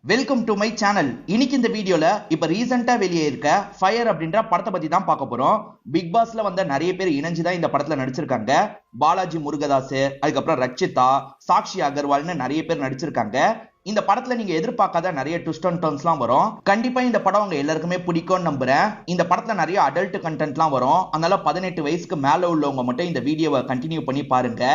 Welcome to my channel. இன்னைக்கு இந்த வீடியோல இப்ப ரீசெண்டா வெளியே இருக்க ஃபயர் அப்படின்ற படத்தை பத்தி தான் பார்க்க போறோம். பிக் பாஸ்ல வந்த நிறைய பேர் இணைஞ்சுதான் இந்த படத்துல நடிச்சிருக்காங்க. பாலாஜி முருகதாஸ், அதுக்கப்புறம் ரச்சிதா, சாக்ஷி அகர்வால்னு நிறைய பேர் நடிச்சிருக்காங்க. இந்த படத்துல நீங்க எதிர்பார்க்காத நிறைய ட்விஸ்ட் அண்ட் டர்ன்ஸ்லாம் வரும். கண்டிப்பா இந்த படம் உங்க எல்லாருக்குமே பிடிக்கும்னு நம்புறேன். இந்த படத்துல நிறைய அடல்ட் கண்டென்ட்லாம் வரும். அதனால 18 வயசுக்கு மேல உள்ளவங்க மட்டும் இந்த வீடியோவை கண்டினியூ பண்ணி பாருங்க.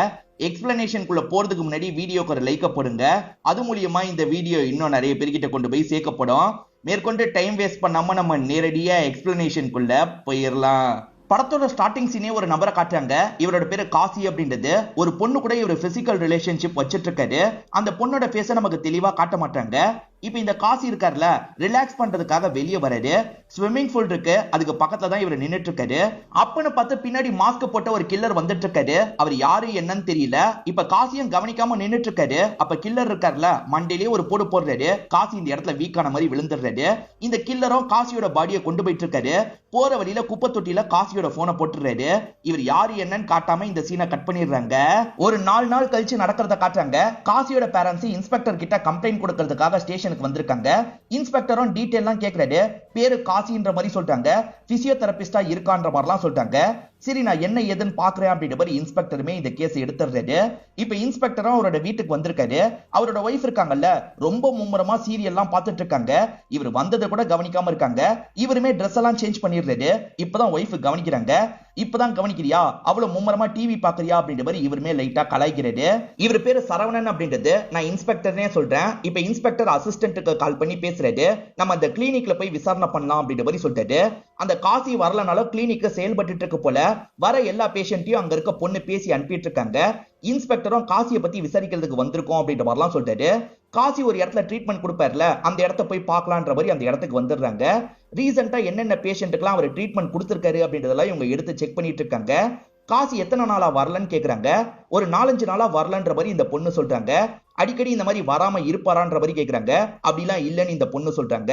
எக்ஸ்பிளனேஷனுக்குள்ள போறதுக்கு முன்னாடி வீடியோக்கு ஒரு லைக் போடுங்க. அது மூலியமா இந்த வீடியோ இன்னும் நிறைய பேர்கிட்ட கொண்டு போய் சேர்க்கப்படும். மேற்கொண்டு டைம் வேஸ்ட் பண்ணாம நம்ம நேரடியா எக்ஸ்பிளனேஷனுக்குள்ள போயிடலாம். படத்தோட ஸ்டார்டிங் சீனே ஒரு நபரை காட்டுறாங்க. இவரோட பேரு காசி அப்படின்றது. ஒரு பொண்ணு கூட இவர் பிசிக்கல் ரிலேஷன்ஷிப் வச்சிட்டு இருக்காரு. அந்த பொண்ணோட ஃபேஸ நமக்கு தெளிவா காட்ட மாட்டாங்க. இப்ப இந்த காசி இருக்காருல, ரிலாக்ஸ் பண்றதுக்காக வெளியே வராரு. ஸ்விம்மிங் பூல் இருக்கு, அதுக்கு பக்கத்துல தான் இவர் நின்னுட்டு இருக்காரு. அப்பன்னு பார்த்து பின்னாடி மாஸ்க் போட்ட ஒரு கில்லர் வந்துட்டு இருக்காரு. அவர் யாரு என்னன்னு தெரியல. இப்ப காசியும் கவனிக்காம நின்னுட்டு இருக்காரு. அப்ப கில்லர் இருக்காருல, மண்டையிலேயே ஒரு போடு போடுறாரு. காசி இந்த இடத்துல வீக்கான மாதிரி விழுந்துடுறாரு. இந்த கில்லரும் காசியோட பாடியை கொண்டு போயிட்டு இருக்காரு. போற வழியில குப்பை தொட்டியில காசியோட போனை போட்டுறாரு. இவர் யாரு என்னன்னு காட்டாம இந்த சீனை கட் பண்ணிடுறாங்க. ஒரு 4 நாள் கழிச்சு நடக்கிறத காட்டுறாங்க. காசியோட பேரண்ட்ஸ் இன்ஸ்பெக்டர் கிட்ட கம்ப்ளைண்ட் கொடுக்கறதுக்காக ஸ்டேஷனுக்கு வந்திருக்காங்க. இன்ஸ்பெக்டரும் டீடைல்லாம் கேக்குறாரு. பேரு காசின்ற மாதிரி சொல்றாங்க. பிசியோதெரபிஸ்டா இருக்கான்ற மாதிரிலாம் சொல்றாங்க. சரி, நான் என்ன ஏதுன்னு பாக்குறேன் அப்படின்ற மாதிரி இன்ஸ்பெக்டருமே இந்த கேஸ் எடுத்துறாரு. இப்ப இன்ஸ்பெக்டரும் அவரோட வீட்டுக்கு வந்திருக்காரு. அவரோட ஒய்ஃப் இருக்காங்கல்ல, ரொம்ப மும்முரமா சீரியல்லாம் பார்த்துட்டு இருக்காங்க. இவர் வந்ததை கூட கவனிக்காம இருக்காங்க. இவருமே ட்ரெஸ் எல்லாம் சேஞ்ச் பண்ணிடுறாரு. இப்பதான் ஒய்ஃப் கவனிக்கிறாங்க. இப்பதான் கவனிக்கிறியா, அவ்வளவு மும்முரமா டிவி பாக்குறியா அப்படின்ற மாதிரி இவருமே லைட்டா கலாய்க்கிறாரு. இவர் பேரு சரவணன் அப்படின்றது நான் இன்ஸ்பெக்டர்னே சொல்றேன். இப்ப இன்ஸ்பெக்டர் அசிஸ்டன்ட்டுக்கு கால் பண்ணி பேசுறாரு. நம்ம அந்த கிளினிக்ல போய் விசாரணை பண்ணலாம் அப்படின்ற மாதிரி சொல்லிட்டாரு. அந்த காசி வரலனாலும் கிளினிக் செயல்பட்டு இருக்கு போல. வர எல்லா பேஷண்ட்டையும் அங்க இருக்க பொண்ணு பேசி அனுப்பிட்டு இருக்காங்க. இன்ஸ்பெக்டரும் காசியை பத்தி விசாரிக்கிறதுக்கு வந்திருக்கோம் அப்படின்ற மாதிரிலாம் சொல்லிட்டாரு. காசி ஒரு இடத்துல ட்ரீட்மெண்ட் கொடுப்பார்ல, அந்த இடத்த போய் பார்க்கலான்ற மாதிரி அந்த இடத்துக்கு வந்துடுறாங்க. ரீசெண்டா என்னென்ன பேஷண்ட்டுக்கெல்லாம் அவர் ட்ரீட்மெண்ட் கொடுத்திருக்காரு அப்படின்றதெல்லாம் இவங்க எடுத்து செக் பண்ணிட்டு இருக்காங்க. காசி எத்தனை நாளா வரலன்னு கேக்குறாங்க. ஒரு 4-5 நாளா வரலன்ற மாதிரி இந்த பொண்ணு சொல்றாங்க. அடிக்கடி இந்த மாதிரி வராம இருப்பாரான்ற மாதிரி கேக்குறாங்க. அப்படிலாம் இல்லன்னு இந்த பொண்ணு சொல்றாங்க.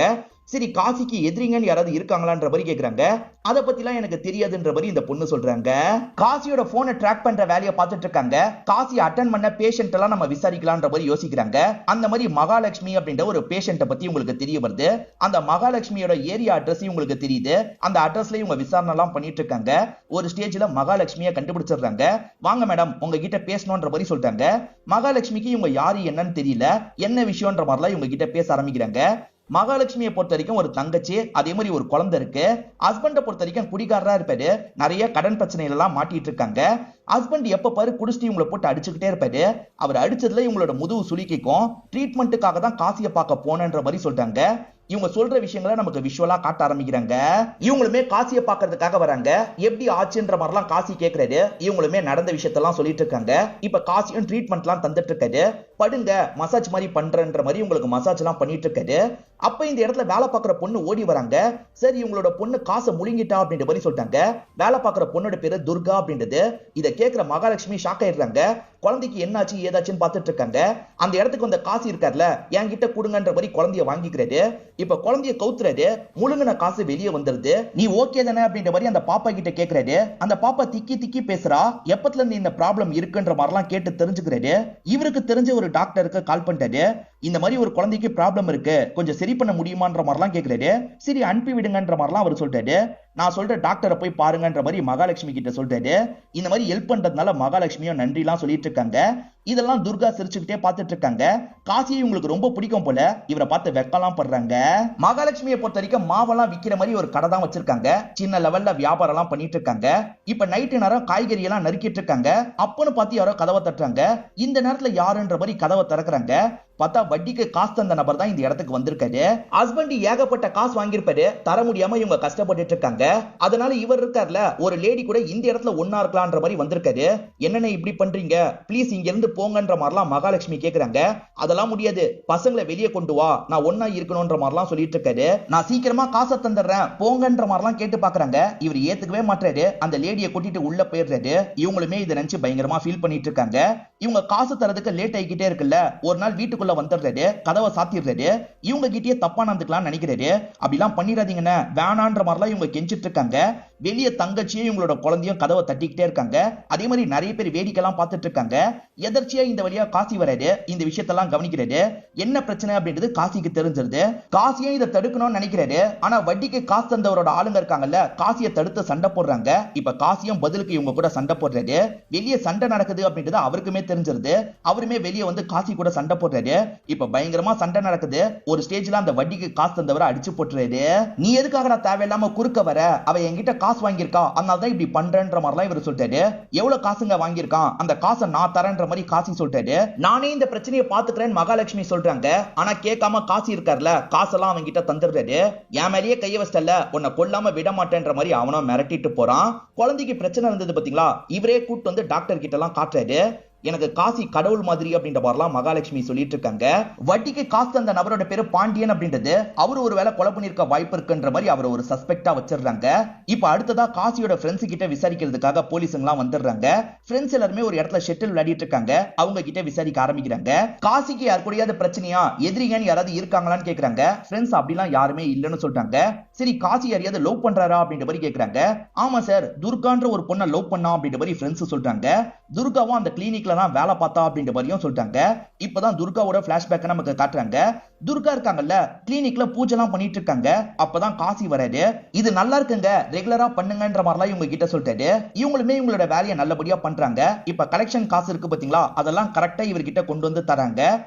சரி, காசிக்கு எதிரிங்கன்னு யாராவது இருக்காங்களான்ற மாதிரி கேக்குறாங்க. அதை பத்திலாம் எனக்கு தெரியாதுன்ற மாதிரி இந்த பொண்ணு சொல்றாங்க. காசியோட போனை ட்ராக் பண்ற வேலையை பார்த்துட்டு இருக்காங்க. காசி அட்டன் பண்ண பேஷண்ட் எல்லாம் நம்ம விசாரிக்கலான்ற மாதிரி யோசிக்கிறாங்க. அந்த மாதிரி மகாலட்சுமி அப்படின்ற ஒரு பேஷண்ட்டை பத்தி உங்களுக்கு தெரிய வருது. அந்த மகாலட்சுமியோட ஏரியா அட்ரஸ் உங்களுக்கு தெரியுது. அந்த அட்ரஸ்ல இவங்க விசாரணை எல்லாம் பண்ணிட்டு இருக்காங்க. ஒரு ஸ்டேஜ்ல மகாலட்சுமியை கண்டுபிடிச்சிடுறாங்க. வாங்க மேடம், உங்ககிட்ட பேசணும்ன்ற மாதிரி சொல்றாங்க. மகாலட்சுமிக்கு இவங்க யாரு என்னன்னு தெரியல. என்ன விஷயம்ன்ற மாதிரிலாம் இவங்க கிட்ட பேச ஆரம்பிக்கிறாங்க. மகாலட்சுமியை பொறுத்த வரைக்கும் ஒரு தங்கச்சி, அதே மாதிரி ஒரு குழந்தை இருக்கு. ஹஸ்பண்டை பொறுத்த வரைக்கும் குடிகாரரா இருப்பாரு. நிறைய கடன் பிரச்சனைகள் எல்லாம் மாட்டிட்டு இருக்காங்க. ஹஸ்பண்ட் எப்ப பாரு குடிச்சிட்டு இவங்களை போட்டு அடிச்சுக்கிட்டே இருப்பாரு. அவர் அடிச்சதுல இவங்களோட முதுகு சுளுக்கிக்கும். ட்ரீட்மெண்ட்டுக்காக தான் காசியை பார்க்க போனன்ற மாதிரி சொல்றாங்க. இவங்க சொல்ற விஷயங்களை நமக்கு விஷுவலா காட்ட ஆரம்பிக்கிறாங்க. இவங்களுமே காசியை பார்க்கறதுக்காக வராங்க. எப்படி ஆச்சுன்ற மாதிரிலாம் காசி கேட்கறாரு. இவங்களுமே நடந்த விஷயத்தெல்லாம் சொல்லிட்டு இருக்காங்க. இப்ப காசியும் ட்ரீட்மெண்ட் எல்லாம் தந்துட்டு இருக்காரு. படுங்க, மசாஜ் மாதிரி பண்றன்ற மாதிரி உங்களுக்கு மசாஜ் எல்லாம் பண்ணிட்டு இருக்காரு. அப்ப இந்த இடத்துல வேலை பார்க்குற பொண்ணு ஓடி வராங்க. சரி, இவங்களோட பொண்ணு காசை முழுங்கிட்டா அப்படின்ற மாதிரி சொல்லிட்டாங்க. வேலை பார்க்குற பொண்ணோட பேரு துர்கா அப்படின்றது. இதை கேட்கிற மகாலட்சுமி ஷாக் ஆயிடுறாங்க. குழந்தைக்கு என்னாச்சு ஏதாச்சுன்னு பார்த்துட்டு இருக்காங்க. அந்த இடத்துக்கு வந்த காசு இருக்கார்ல, என்கிட்ட கொடுங்கன்ற மாதிரி குழந்தைய வாங்கிக்கிறாரு. இப்ப குழந்தைய கவுத்துறாரு. முழுங்கின காசு வெளியே வந்துருது. நீ ஓகே தானே அப்படின்ற மாதிரி அந்த பாப்பா கிட்ட கேட்கிறாரு. அந்த பாப்பா திக்கி திக்கி பேசுறா. எப்பத்துல இருந்து இந்த ப்ராப்ளம் இருக்குன்ற மாதிரிலாம் கேட்டு தெரிஞ்சுக்கிறாரு. இவருக்கு தெரிஞ்ச ஒரு டாக்டருக்கு கால் பண்ணிட்டாரு. இந்த மாதிரி ஒரு குழந்தைக்கு ப்ராப்ளம் இருக்கு, கொஞ்சம் சரி பண்ண முடியுமான்ற மாதிரிலாம் கேட்கிறாரு. சரி, அனுப்பி விடுங்கன்ற மாதிரிலாம் அவர் சொல்லிட்டாரு. நான் சொல்ற டாக்டரை போய் பாருங்கன்ற மாதிரி மகாலட்சுமி கிட்ட சொல்லிட்டாரு. இந்த மாதிரி ஹெல்ப் பண்றதுனால மகாலட்சுமியும் நன்றிலாம் சொல்லிட்டு இருக்காங்க. இதெல்லாம் துர்கா சிரிச்சுக்கிட்டே பார்த்துட்டு இருக்காங்க. காசியை உங்களுக்கு ரொம்ப பிடிக்கும் போல. இவரை பார்த்து வெக்கலாம் படுறாங்க. மகாலட்சுமியை பொறுத்த வரைக்கும் மாவெல்லாம் விக்கிற மாதிரி ஒரு கடை தான் வச்சிருக்காங்க. சின்ன லெவல்ல வியாபாரம் எல்லாம் பண்ணிட்டு இருக்காங்க. இப்ப நைட்டு நேரம் காய்கறி எல்லாம் நறுக்கிட்டு இருக்காங்க. அப்பன்னு பார்த்து யாரோ கதவை தட்டுறாங்க. இந்த நேரத்துல யாருன்ற மாதிரி கதவை திறக்கிறாங்க. பார்த்தா வட்டிக்கு காசு தந்த நபர் தான் இந்த இடத்துக்கு வந்திருக்காரு. ஹஸ்பண்ட் ஏகப்பட்ட காசு வாங்கியிருப்பாரு. தர முடியாம இவங்க கஷ்டப்பட்டு இருக்காங்க. அதனால இவர் இருக்கார்ல, ஒரு லேடி கூட இந்த இடத்துல ஒன்னா இருக்கலாம்ன்ற மாதிரி வந்திருக்காரு. என்னென்ன இப்படி பண்றீங்க, பிளீஸ் இங்க இருந்து போங்கன்ற மாதிரிலாம் மகாலட்சுமி கேக்குறாங்க. அதெல்லாம் முடியாது, பசங்களை வெளியே கொண்டு வா, நான் ஒன்னா இருக்கணும்ன்ற மாதிரிலாம் சொல்லிட்டு இருக்காரு. நான் சீக்கிரமா காசை தந்துடுறேன் போங்கன்ற மாதிரிலாம் கேட்டு பாக்குறாங்க. இவர் ஏத்துக்கவே மாட்டாரு. அந்த லேடியை கூட்டிட்டு உள்ள போயிடுறாரு. இவங்களுமே இதை நினைச்சு பயங்கரமா ஃபீல் பண்ணிட்டு இருக்காங்க. இவங்க காசு தரதுக்கு லேட் ஆகிக்கிட்டே இருக்குல்ல. ஒரு நாள் வீட்டுக்குள்ள வந்துடுறாரு. கதவை சாத்திடுறாரு. இவங்க கிட்டே தப்பா நடந்துக்கலாம் நினைக்கிறாரு. அப்படிலாம் பண்ணிடாதீங்கன்னு வேணான்ற மாதிரிலாம் இவங்க கெஞ்சிட்டு இருக்காங்க. வெளிய தங்கச்சியும் இவங்களோட குழந்தையும் கதவை தட்டிக்கிட்டே இருக்காங்க. அதே மாதிரி நிறைய பேர் வேடிக்கைலாம் பார்த்துட்டு இருக்காங்க. எதர்ச்சியா இந்த வழியா காசி வராரு. இந்த விஷயத்தெல்லாம் கவனிக்கிறாரு. என்ன பிரச்சனை அப்படின்றது காசிக்கு தெரிஞ்சிருது. காசியும் இதை தடுக்கணும்னு நினைக்கிறாரு. ஆனா வட்டிக்கு காசு தந்தவரோட ஆளுங்க இருக்காங்கல்ல, காசியை தடுத்து சண்டை போடுறாங்க. இப்ப காசியும் பதிலுக்கு இவங்க கூட சண்டை போடுறாரு. வெளியே சண்டை நடக்குது அப்படின்றது அவருக்குமே தெரிஞ்சிருது. அவருமே வெளியே வந்து காசி கூட சண்டை போடுறாரு. இப்ப பயங்கரமா சண்டை நடக்குது. ஒரு ஸ்டேஜ்ல அந்த வட்டிக்கு காசு தந்தவரை அடிச்சு போட்டுறாரு. நீ எதுக்காக தேவையில்லாம குறுக்க வர, அவ என்கிட்ட காசு வாங்கியிருக்கா, அதனாலதான் இப்படி பண்றேன்ற மாதிரிலாம் இவர் சொல்லிட்டாரு. எவ்வளவு காசுங்க வாங்கியிருக்கான், அந்த காசை நான் தரேன்ற மாதிரி காசி சொல்லிட்டாரு. நானே இந்த பிரச்சனையை பாத்துக்கிறேன் மகாலட்சுமி சொல்றாங்க. ஆனா கேட்காம காசி இருக்கார்ல, காசெல்லாம் அவங்க கிட்ட தந்துடுறாரு. என் மேலேயே கைய வச்சல, உன்னை கொல்லாம விட மாட்டேன்ற மாதிரி அவனும் மிரட்டிட்டு போறான். குழந்தைக்கு பிரச்சனை இருந்தது பாத்தீங்களா, இவரே கூட்டு வந்து டாக்டர் கிட்ட எல்லாம் காட்டுறாரு. எனக்கு காசி கடவுள் மாதிரி அப்படின்ற மாதிரிலாம் மகாலட்சுமி சொல்லிட்டு இருக்காங்க. வட்டிக்கு காசு தந்த நபரோட பேரு பாண்டியன் அப்படின்றது அவரு ஒரு வேலை கொலை பண்ணிருக்க வாய்ப்பு இருக்குன்ற மாதிரி அவர் ஒரு சஸ்பெக்டா வச்சிருக்காங்க. இப்ப அடுத்ததா காசியோட ஃப்ரெண்ட்ஸ் கிட்ட விசாரிக்கிறதுக்காக போலீஸுங்களாம் வந்துடுறாங்க. ஃப்ரெண்ட்ஸ் எல்லாருமே ஒரு இடத்துல ஷட்டில் விளையாடிட்டு இருக்காங்க. அவங்க கிட்ட விசாரிக்க ஆரம்பிக்கிறாங்க. காசிக்கு யார் கூடயாவது பிரச்சனையா, எதிரிங்கன்னு யாராவது இருக்காங்களான்னு கேக்குறாங்க. ஃப்ரெண்ட்ஸ் அப்படிலாம் யாருமே இல்லைன்னு சொல்றாங்க. சரி காசி யாரையாவது லவ் பண்றாரா அப்படின்ற மாதிரி கேக்குறாங்க. ஆமா சார், துர்கான்ற ஒரு பொண்ணை லவ் பண்ணா அப்படின்ற மாதிரி ஃப்ரெண்ட்ஸ் சொல்றாங்க. துர்காவும் அந்த கிளினிக்ல தான் வேலை பார்த்தா அப்படின்ற மாதிரியும் சொல்றாங்க. இப்பதான் துர்காவோட பிளாஷ்பேக் நமக்கு காட்டுறாங்க. துர்கா இருக்காங்கல்ல, கிளினிக்ல பூஜைலாம் பண்ணிட்டு இருக்காங்க. அப்பதான் காசி வராரு. இது நல்லா இருக்குங்க, ரெகுலரா பண்ணுங்கன்ற மாதிரிலாம் இவங்க கிட்ட சொல்லிட்டாரு. இவங்களுமே இவங்களோட வேலையை நல்லபடியா பண்றாங்க. இப்ப கலெக்ஷன் காசு இருக்கு பாத்தீங்களா, அதெல்லாம் கரெக்டா இவர்கிட்ட கொண்டு வந்து தராங்க.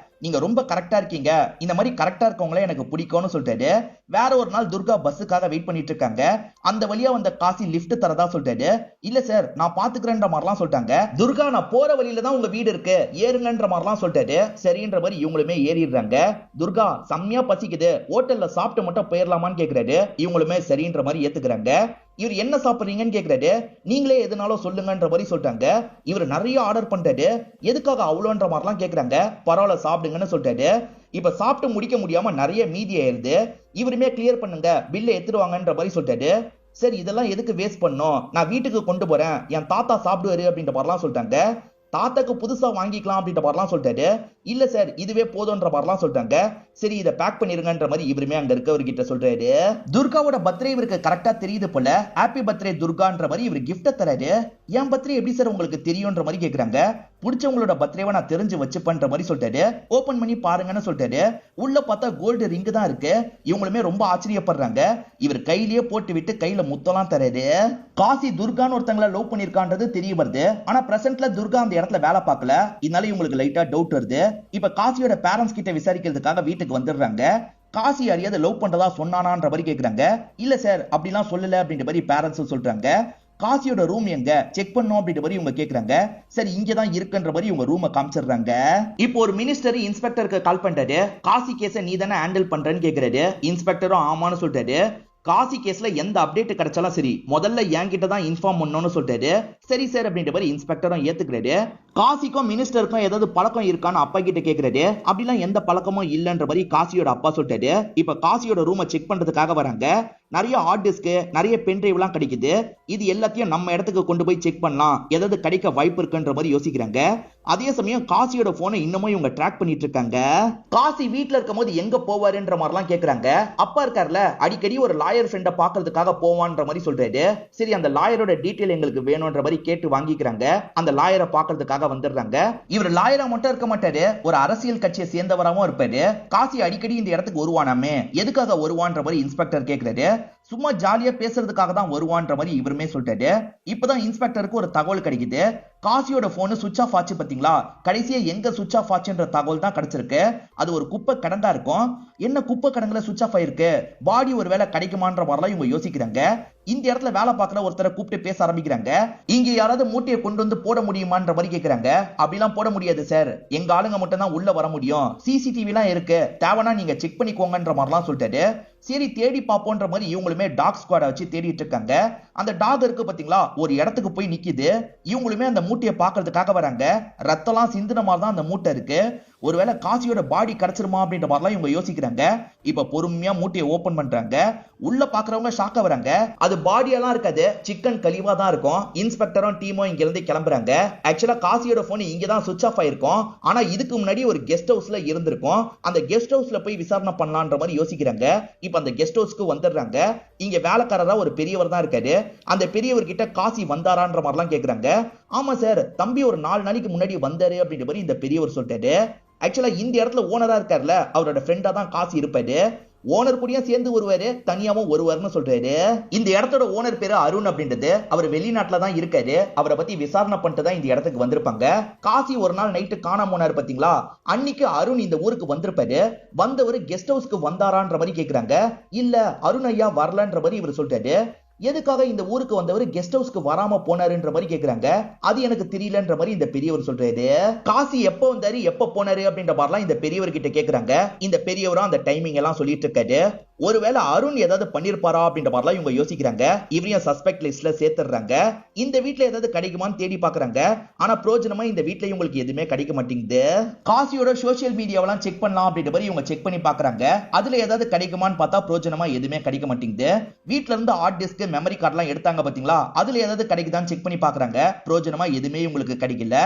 நீங்க ரொம்ப கரெக்டா இருக்கீங்க, இந்த மாதிரி கரெக்டா இருக்கவங்களே எனக்கு பிடிக்கும்னு சொல்லிட்டாரு. வேற ஒரு நாள் துர்கா பஸ்ஸுக்காக வெயிட் பண்ணிட்டு இருக்காங்க. அந்த வழியா வந்த காசி லிஃப்ட் தரதா சொல்லிட்டாரு. இல்ல சார் நான் பாத்துக்கிறேன்ற மாதிரிலாம் சொல்லிட்டாங்க. துர்கா நான் போற வழியில தான் உங்க வீடு இருக்கு, ஏறுங்கன்ற மாதிரிலாம் சொல்லிட்டாரு. சரின்ற மாதிரி இவங்களுமே ஏறிடுறாங்க. துர்கா செம்மையா பசிக்குது, ஹோட்டல்ல சாப்பிட்டு மட்டும் போயிடலாமான்னு கேக்குறாரு. இவங்களுமே சரின்ற மாதிரி ஏத்துக்கிறாங்க. இவர் என்ன சாப்பிடுறீங்கன்னு கேக்குறாரு. நீங்களே எதுனாலும் சொல்லுங்கன்ற மாதிரி சொல்லிட்டாங்க. இவர் நிறைய ஆர்டர் பண்றாரு. எதுக்காக அவ்வளோன்ற மாதிரிலாம் கேக்குறாங்க. பரவாயில்ல சாப்பிடுங்கன்னு சொல்லிட்டாரு. இப்ப சாப்பிட்டு முடிக்க முடியாம நிறைய மீதி ஆயிருது. இவருமே கிளியர் பண்ணுங்க, பில்ல எடுத்துருவாங்கன்ற மாதிரி சொல்லிட்டாரு. சரி இதெல்லாம் எதுக்கு வேஸ்ட் பண்ணும், நான் வீட்டுக்கு கொண்டு போறேன், என் தாத்தா சாப்பிடுவாரு அப்படின்ற மாதிரிலாம் சொல்லிட்டாங்க. தாத்தாக்கு புதுசா வாங்கிக்கலாம் அப்படின்ற மாதிரிலாம் சொல்லிட்டாரு. இல்ல சார் இதுவே போதும்ன்ற மாதிரிலாம் சொல்லிட்டாங்க. சரி இதை பேக் பண்ணிருங்கன்ற மாதிரி இவருமே அங்க இருக்கவர்கிட்ட சொல்றாரு. துர்காவோட பர்த்டே இவருக்கு கரெக்டா தெரியுது போல. ஹாப்பி பர்த்டே துர்கான்ற மாதிரி இவர் கிஃப்ட் தராரு. என் பர்த்டே எப்படி சார் உங்களுக்கு தெரியும்ன்ற மாதிரி கேக்குறாங்க. பிடிச்சவங்களோட பர்த்டேவை நான் தெரிஞ்சு வச்சுப்பேன்ற மாதிரி சொல்லிட்டாரு. ஓபன் பண்ணி பாருங்கன்னு சொல்லிட்டாரு. உள்ள பார்த்தா கோல்டு ரிங் தான் இருக்கு. இவங்களுமே ரொம்ப ஆச்சரியப்படுறாங்க. இவர் கையிலேயே போட்டு விட்டு கையில முத்தலாம் தராரு. காசி துர்கான்னு ஒருத்தங்களை லவ் பண்ணிருக்கான்றது தெரிய வருது. ஆனா பிரசன்ட்ல துர்கா அந்த இடத்துல வேலை பார்க்கல. இதனால இவங்களுக்கு லைட்டா டவுட் வருது. இப்ப காசியோட பேரண்ட்ஸ் கிட்ட விசாரிக்கிறதுக்காக வீட்டுக்கு வந்துடுறாங்க. காசி அறியாத லவ் பண்றதா சொன்னானான்ற மாதிரி கேக்குறாங்க. இல்ல சார் அப்படிலாம் சொல்லல அப்படின்ற மாதிரி பேரண்ட்ஸ் சொல்றாங்க. காசியோட ரூம் எங்க செக் பண்ணோம் அப்படின்ற மாதிரி இவங்க கேக்குறாங்க. சரி இங்கதான் இருக்குன்ற மாதிரி இவங்க ரூமை காமிச்சிடுறாங்க. இப்போ ஒரு மினிஸ்டர் இன்ஸ்பெக்டருக்கு கால் பண்றாரு. காசி கேஸை நீ தானே ஹேண்டில் பண்றேன்னு கேக்குறாரு. இன்ஸ்பெக்டரும் ஆமான்னு சொல்லிட்டாரு. காசி கேஸ்ல எந்த அப்டேட் கிடைச்சாலும் சரி முதல்ல என்கிட்ட தான் இன்ஃபார்ம் பண்ணணும்னு சொல்லிட்டாரு. சரி சார் அப்படின்ற மாதிரி இன்ஸ்பெக்டரும் ஏத்துக்கிறாரு. காசிக்கும் மினிஸ்டருக்கும் ஏதாவது பழக்கம் இருக்கான்னு அப்பா கிட்ட கேக்குறாரு. அப்படிலாம் எந்த பழக்கமும் இல்லன்ற மாதிரி காசியோட அப்பா சொல்லிட்டாரு. இப்ப காசியோட ரூமை செக் பண்றதுக்காக வராங்க. நிறைய ஹார்ட் டிஸ்க், நிறைய பென் டிரைவ் எல்லாம் கிடைக்குது. இது எல்லாத்தையும் நம்ம இடத்துக்கு கொண்டு போய் செக் பண்ணலாம், ஏதாவது கிடைக்க வாய்ப்பு இருக்குன்ற மாதிரி யோசிக்கிறாங்க. அதே சமயம் காசியோட போனை இன்னமும் இவங்க ட்ராக் பண்ணிட்டு இருக்காங்க. காசி வீட்டுல இருக்கும் போது எங்க போவாருன்ற மாதிரிலாம் கேக்குறாங்க. அப்பா இருக்காருல, அடிக்கடி ஒரு லாயர் ஃப்ரெண்ட பாக்குறதுக்காக போவான்ற மாதிரி சொல்றாரு. சரி அந்த லாயரோட டீடைல் எங்களுக்கு வேணும்ன்ற மாதிரி கேட்டு வாங்கிக்கிறாங்க. அந்த லாயரை பாக்குறதுக்காக வந்துடுறாங்க. இவர் லாயரா மட்டும் இருக்க மாட்டாரு, ஒரு அரசியல் கட்சியை சேர்ந்தவராகவும் இருப்பாரு. காசி அடிக்கடி இந்த இடத்துக்கு வருவானாமே, எதுக்காக வருவான்ற மாதிரி இன்ஸ்பெக்டர் கேக்குறாரு. சும்மா ஜாலியா பேசுறதுக்காக தான் வருவான்ற மாதிரி இவருமே சொல்லிட்டாரு. இப்பதான் இன்ஸ்பெக்டருக்கு ஒரு தகவல் கிடைக்குது. காசியோட போன் சுவிட்ச் ஆஃப் ஆச்சு பாத்தீங்களா, கடைசியா எங்க சுவிட்ச் ஆஃப் ஆச்சுன்ற தகவல் தான் கிடைச்சிருக்கு. அது ஒரு குப்பை கடங்கா இருக்கும். என்ன குப்பை கடங்குல சுவிட்ச் ஆஃப் ஆயிருக்கு, பாடி ஒரு வேலை கிடைக்குமான்ற மாதிரிலாம் இவங்க யோசிக்கிறாங்க. இந்த இடத்துல வேலை பார்க்குற ஒருத்தரை கூப்பிட்டு பேச ஆரம்பிக்கிறாங்க. இங்க யாராவது மூட்டையை கொண்டு வந்து போட முடியுமான்ற மாதிரி கேட்கிறாங்க. அப்படிலாம் போட முடியாது சார், எங்க ஆளுங்க மட்டும் தான் உள்ள வர முடியும், சிசிடிவி எல்லாம் இருக்கு, தேவைன்னா நீங்க செக் பண்ணிக்கோங்கன்ற மாதிரிலாம் சொல்லிட்டாரு. சரி தேடி பாப்போன்ற மாதிரி இவங்களுமே டாக் ஸ்குவாட வச்சு தேடிட்டு இருக்காங்க. அந்த டாக் இருக்கு பாத்தீங்களா, ஒரு இடத்துக்கு போய் நிக்குது. இவங்களுமே அந்த மூட்டையை பாக்குறதுக்காக வராங்க. ரத்தம்லாம் சிந்தின மாதிரி தான் அந்த மூட்டை இருக்கு. ஒருவேளை காசியோட பாடி கிடைச்சிருமா அப்படின்ற மாதிரிலாம் இவங்க யோசிக்கிறாங்க. இப்ப பொறுமையா மூட்டையை ஓபன் பண்றாங்க. உள்ள பாக்குறவங்க ஷாக்க வராங்க. அது பாடியெல்லாம் இருக்காது, சிக்கன் கழிவா தான் இருக்கும். இன்ஸ்பெக்டரும் டீமும் இங்க இருந்து கிளம்புறாங்க. ஆக்சுவலா காசியோட போன் இங்க தான் சுவிட்ச் ஆஃப் ஆயிருக்கும். ஆனா இதுக்கு முன்னாடி ஒரு கெஸ்ட் ஹவுஸ்ல இருந்திருக்கும். அந்த கெஸ்ட் ஹவுஸ்ல போய் விசாரணை பண்ணலான்ற மாதிரி யோசிக்கிறாங்க. இப்ப அந்த கெஸ்ட் ஹவுஸ்க்கு வந்துடுறாங்க. இங்க வேலைக்காரரா ஒரு பெரியவர் தான் இருக்காரு. அந்த பெரியவர் கிட்ட காசி வந்தாரான்ற மாதிரிலாம் கேக்குறாங்க. ஆமா சார், தம்பி ஒரு 4 நாளைக்கு முன்னாடி வந்தாரு அப்படின்ற மாதிரி இந்த பெரியவர் சொல்லிட்டாரு. ஆக்சுவலா இந்த இடத்துல ஓனரா இருக்காருல்ல, அவரோட ஃப்ரெண்டா தான் காசி இருப்பாரு. ஓனர் கூடயும் சேர்ந்து வருவாரு, தனியாவும் வருவாருன்னு சொல்றாரு. இந்த இடத்தோட ஓனர் பேரு அருண் அப்படின்றது. அவர் வெளிநாட்டுல தான் இருக்காரு. அவரை பத்தி விசாரணை பண்ணிட்டு தான் இந்த இடத்துக்கு வந்திருப்பாங்க. காசி ஒரு நாள் நைட்டு காணாம போனாரு பாத்தீங்களா, அன்னைக்கு அருண் இந்த ஊருக்கு வந்திருப்பாரு. வந்தவர் கெஸ்ட் ஹவுஸ்க்கு வந்தாரான்ற மாதிரி கேக்குறாங்க. இல்ல, அருண் ஐயா வரலன்ற மாதிரி இவர் சொல்றாரு. எதுக்காக இந்த ஊருக்கு வந்தவர் கெஸ்ட் ஹவுஸ்க்கு வராம போனாருன்ற மாதிரி கேக்குறாங்க. அது எனக்கு தெரியலன்ற மாதிரி இந்த பெரியவர் சொல்றாரு. காசி எப்ப வந்தாரு எப்ப போனாரு அப்படின்ற மாதிரிலாம் இந்த பெரியவர் கிட்ட கேக்குறாங்க. இந்த பெரியவரும் அந்த டைமிங் எல்லாம் சொல்லிட்டு இருக்காரு. ஒருவேளை அருண் ஏதாவது பண்ணிருப்பாரா அப்படின்ற மாதிரிலாம் இவங்க யோசிக்கிறாங்க. இவரையும் சஸ்பெக்ட் லிஸ்ட்ல சேர்த்துறாங்க. இந்த வீட்டுல ஏதாவது கிடைக்குமான்னு தேடி பாக்குறாங்க. ஆனா பிரோஜனமா இந்த வீட்டுல இவங்களுக்கு எதுவுமே கிடைக்க மாட்டேங்குது. காசியோட சோசியல் மீடியாவெல்லாம் செக் பண்ணலாம் அப்படின்ற மாதிரி இவங்க செக் பண்ணி பாக்குறாங்க. அதுல ஏதாவது கிடைக்குமான்னு பார்த்தா பிரோஜனமா எதுவுமே கிடைக்க மாட்டேங்குது. வீட்டுல இருந்து ஹார்ட் டிஸ்க் மெமரி கார்டுலாம் எடுத்தாங்க பாத்தீங்களா, அதுல ஏதாவது கிடைக்குதான்னு செக் பண்ணி பாக்குறாங்க. பிரோஜனமா எதுவுமே உங்களுக்கு கிடைக்கல.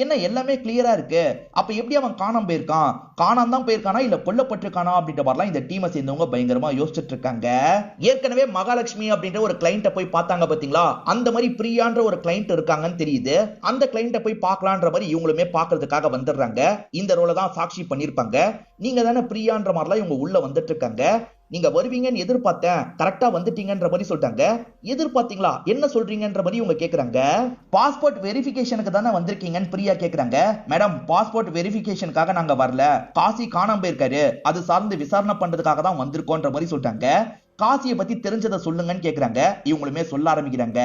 என்ன எல்லாமே கிளியரா இருக்கு, அப்ப எப்படி அவன் காணாம போயிருக்கான்? காணாம தான் போயிருக்கானா இல்ல கொல்லப்பட்டிருக்கானா அப்படின்ற மாதிரிலாம் இந்த டீமை சேர்ந்தவங்க பயங்கரமா யோசிச்சுட்டு இருக்காங்க. ஏற்கனவே மகாலட்சுமி அப்படின்ற ஒரு கிளைண்ட்டை போய் பார்த்தாங்க பாத்தீங்களா, அந்த மாதிரி பிரியான்ற ஒரு கிளைண்ட் இருக்காங்கன்னு தெரியுது. அந்த கிளைண்ட்டை போய் பார்க்கலான்ற மாதிரி இவங்களுமே பாக்குறதுக்காக வந்துடுறாங்க. இந்த ரோலை தான் சாட்சி பண்ணிருப்பாங்க. நீங்க தானே பிரியான்ற மாதிரிலாம் இவங்க உள்ள வந்துட்டு இருக்காங்க. நீங்க வருவீங்கன்னு எதிர்பார்த்தேன், கரெக்டா வந்துட்டீங்கன்ற மாதிரி சொல்லிட்டாங்க. எதிர்பார்த்தீங்களா, என்ன சொல்றீங்கன்ற மாதிரி இவங்க கேக்குறாங்க. பாஸ்போர்ட் வெரிஃபிகேஷனுக்கு தானே வந்திருக்கீங்கன்னு பிரியா கேக்குறாங்க. மேடம், பாஸ்போர்ட் வெரிஃபிகேஷனுக்காக நாங்க வரல, காசி காணாம போயிருக்காரு, அது சார்ந்து விசாரணை பண்றதுக்காக தான் வந்திருக்கோன்ற மாதிரி சொல்லிட்டாங்க. காசியை பத்தி தெரிஞ்சதை சொல்லுங்கன்னு கேக்குறாங்க. இவங்களுமே சொல்ல ஆரம்பிக்கிறாங்க.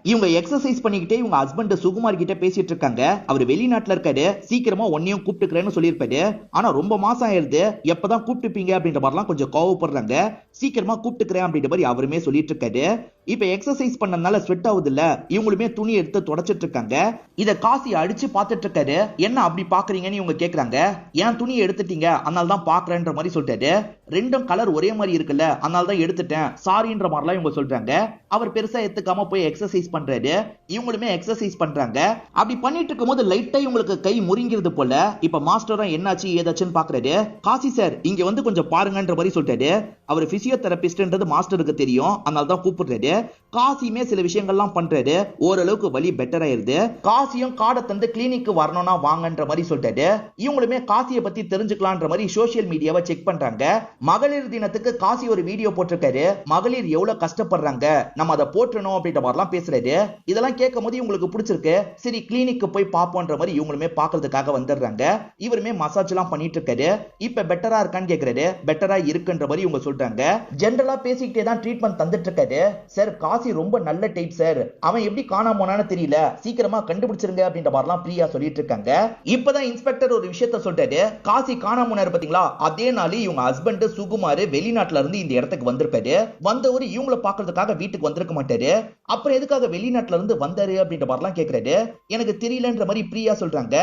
இவங்க எக்ஸசைஸ் பண்ணிக்கிட்டே இவங்க ஹஸ்பண்ட் சுகுமார் கிட்ட பேசிட்டு இருக்காங்க. அவர் வெளிநாட்டுல இருக்காரு, சீக்கிரமா ஒன்னையும் கூப்பிட்டுக்கிறேன்னு சொல்லியிருப்பாரு. ஆனா ரொம்ப மாசம் ஆயிருது, எப்பதான் கூப்பிட்டுப்பீங்க அப்படின்ற மாதிரிலாம் கொஞ்சம் கோவப்படுறாங்க. சீக்கிரமா கூப்பிட்டுக்கிறேன் அப்படின்ற மாதிரி அவருமே சொல்லிட்டு இருக்காரு. இப்ப எக்ஸசைஸ் பண்ணனால ஸ்வெட் ஆகுது இல்ல, இவங்களுமே துணி எடுத்து தொடச்சிட்டு இருக்காங்க. இத காசி அடிச்சு பாத்துட்டு இருக்காரு. என்ன அப்படி பாக்குறீங்கன்னு இவங்க கேக்குறாங்க. ஏன் துணியை எடுத்துட்டீங்க, அதனால தான் பாக்குறேன்ற மாதிரி சொல்லிட்டாரு. ரெண்டும் கலர் ஒரே மாதிரி இருக்குல்ல, அதனால தான் எடுத்துட்டேன், சாரின்ற மாதிரிலாம் இவங்க சொல்றாங்க. அவர் பெருசா எடுத்துக்காம போய் எக்ஸசைஸ் பண்றாரு. இவங்களுமே எக்ஸசைஸ் பண்றாங்க. அப்படி பண்ணிட்டு இருக்கும்போது லைட்டா இவங்களுக்கு கை முறிங்கிறது போல. இப்ப மாஸ்டரும் என்னாச்சு ஏதாச்சுன்னு பாக்குறாரு. காசி சார் இங்க வந்து கொஞ்சம் பாருங்கன்ற மாதிரி சொல்லிட்டாரு. அவர் பிசியோதெரபிஸ்ட்ன்றது மாஸ்டருக்கு தெரியும், அதனால தான் கூப்பிடுறாரு. காசியுமே சில விஷயங்கள்லாம் பண்றாரு. ஓரளவுக்கு வலி பெட்டர் ஆயிருது. காசியும் காடை தந்து கிளினிக்கு வரணும்னா வாங்கன்ற மாதிரி சொல்லிட்டாரு. இவங்களுமே காசியை பத்தி தெரிஞ்சுக்கலான்ற மாதிரி சோசியல் மீடியாவை செக் பண்றாங்க. மகளிர் தினத்துக்கு காசி ஒரு வீடியோ போட்டிருக்காரு. மகளிர் எவ்வளவு கஷ்டப்படுறாங்க, நம்ம அதை போற்றணும் அப்படின்ற மாதிரிலாம் பேசுறாரு. இதெல்லாம் கேட்கும் போது இவங்களுக்கு பிடிச்சிருக்கு. சரி கிளினிக்கு போய் பார்ப்போன்ற மாதிரி இவங்களுமே பாக்குறதுக்காக வந்துடுறாங்க. இவருமே மசாஜ் எல்லாம் பண்ணிட்டு இருக்காரு. இப்ப பெட்டரா இருக்கான்னு கேக்குறாரு. பெட்டரா இருக்குன்ற மாதிரி இவங்க சொல்றாங்க. ஜெனரலா பேசிக்கிட்டே தான் ட்ரீட்மெண்ட் தந்துட்டு இருக்காரு. சார் காசி ரொம்ப நல்ல டைப் சார், அவன் எப்படி காணாம போனான்னு தெரியல, சீக்கிரமா கண்டுபிடிச்சிருங்க அப்படின்ற மாதிரிலாம் பிரியா சொல்லிட்டு இருக்காங்க. இப்பதான் இன்ஸ்பெக்டர் ஒரு விஷயத்த சொல்றாரு. காசி காணாம போனாரு பாத்தீங்களா, அதே நாள் இவங்க ஹஸ்பண்ட் சுகுமார் வெளிநாட்டுல இருந்து இந்த இடத்துக்கு வந்திருப்பாரு. வந்தவர் இவங்கள பாக்குறதுக்காக வீட்டுக்கு வந்திருக்க மாட்டாரு. அப்புறம் எதுக்காக வெளிநாட்டுல இருந்து வந்தாரு அப்படின்ற மாதிரிலாம் கேக்குறாரு. எனக்கு தெரியலன்ற மாதிரி பிரியா சொல்றாங்க.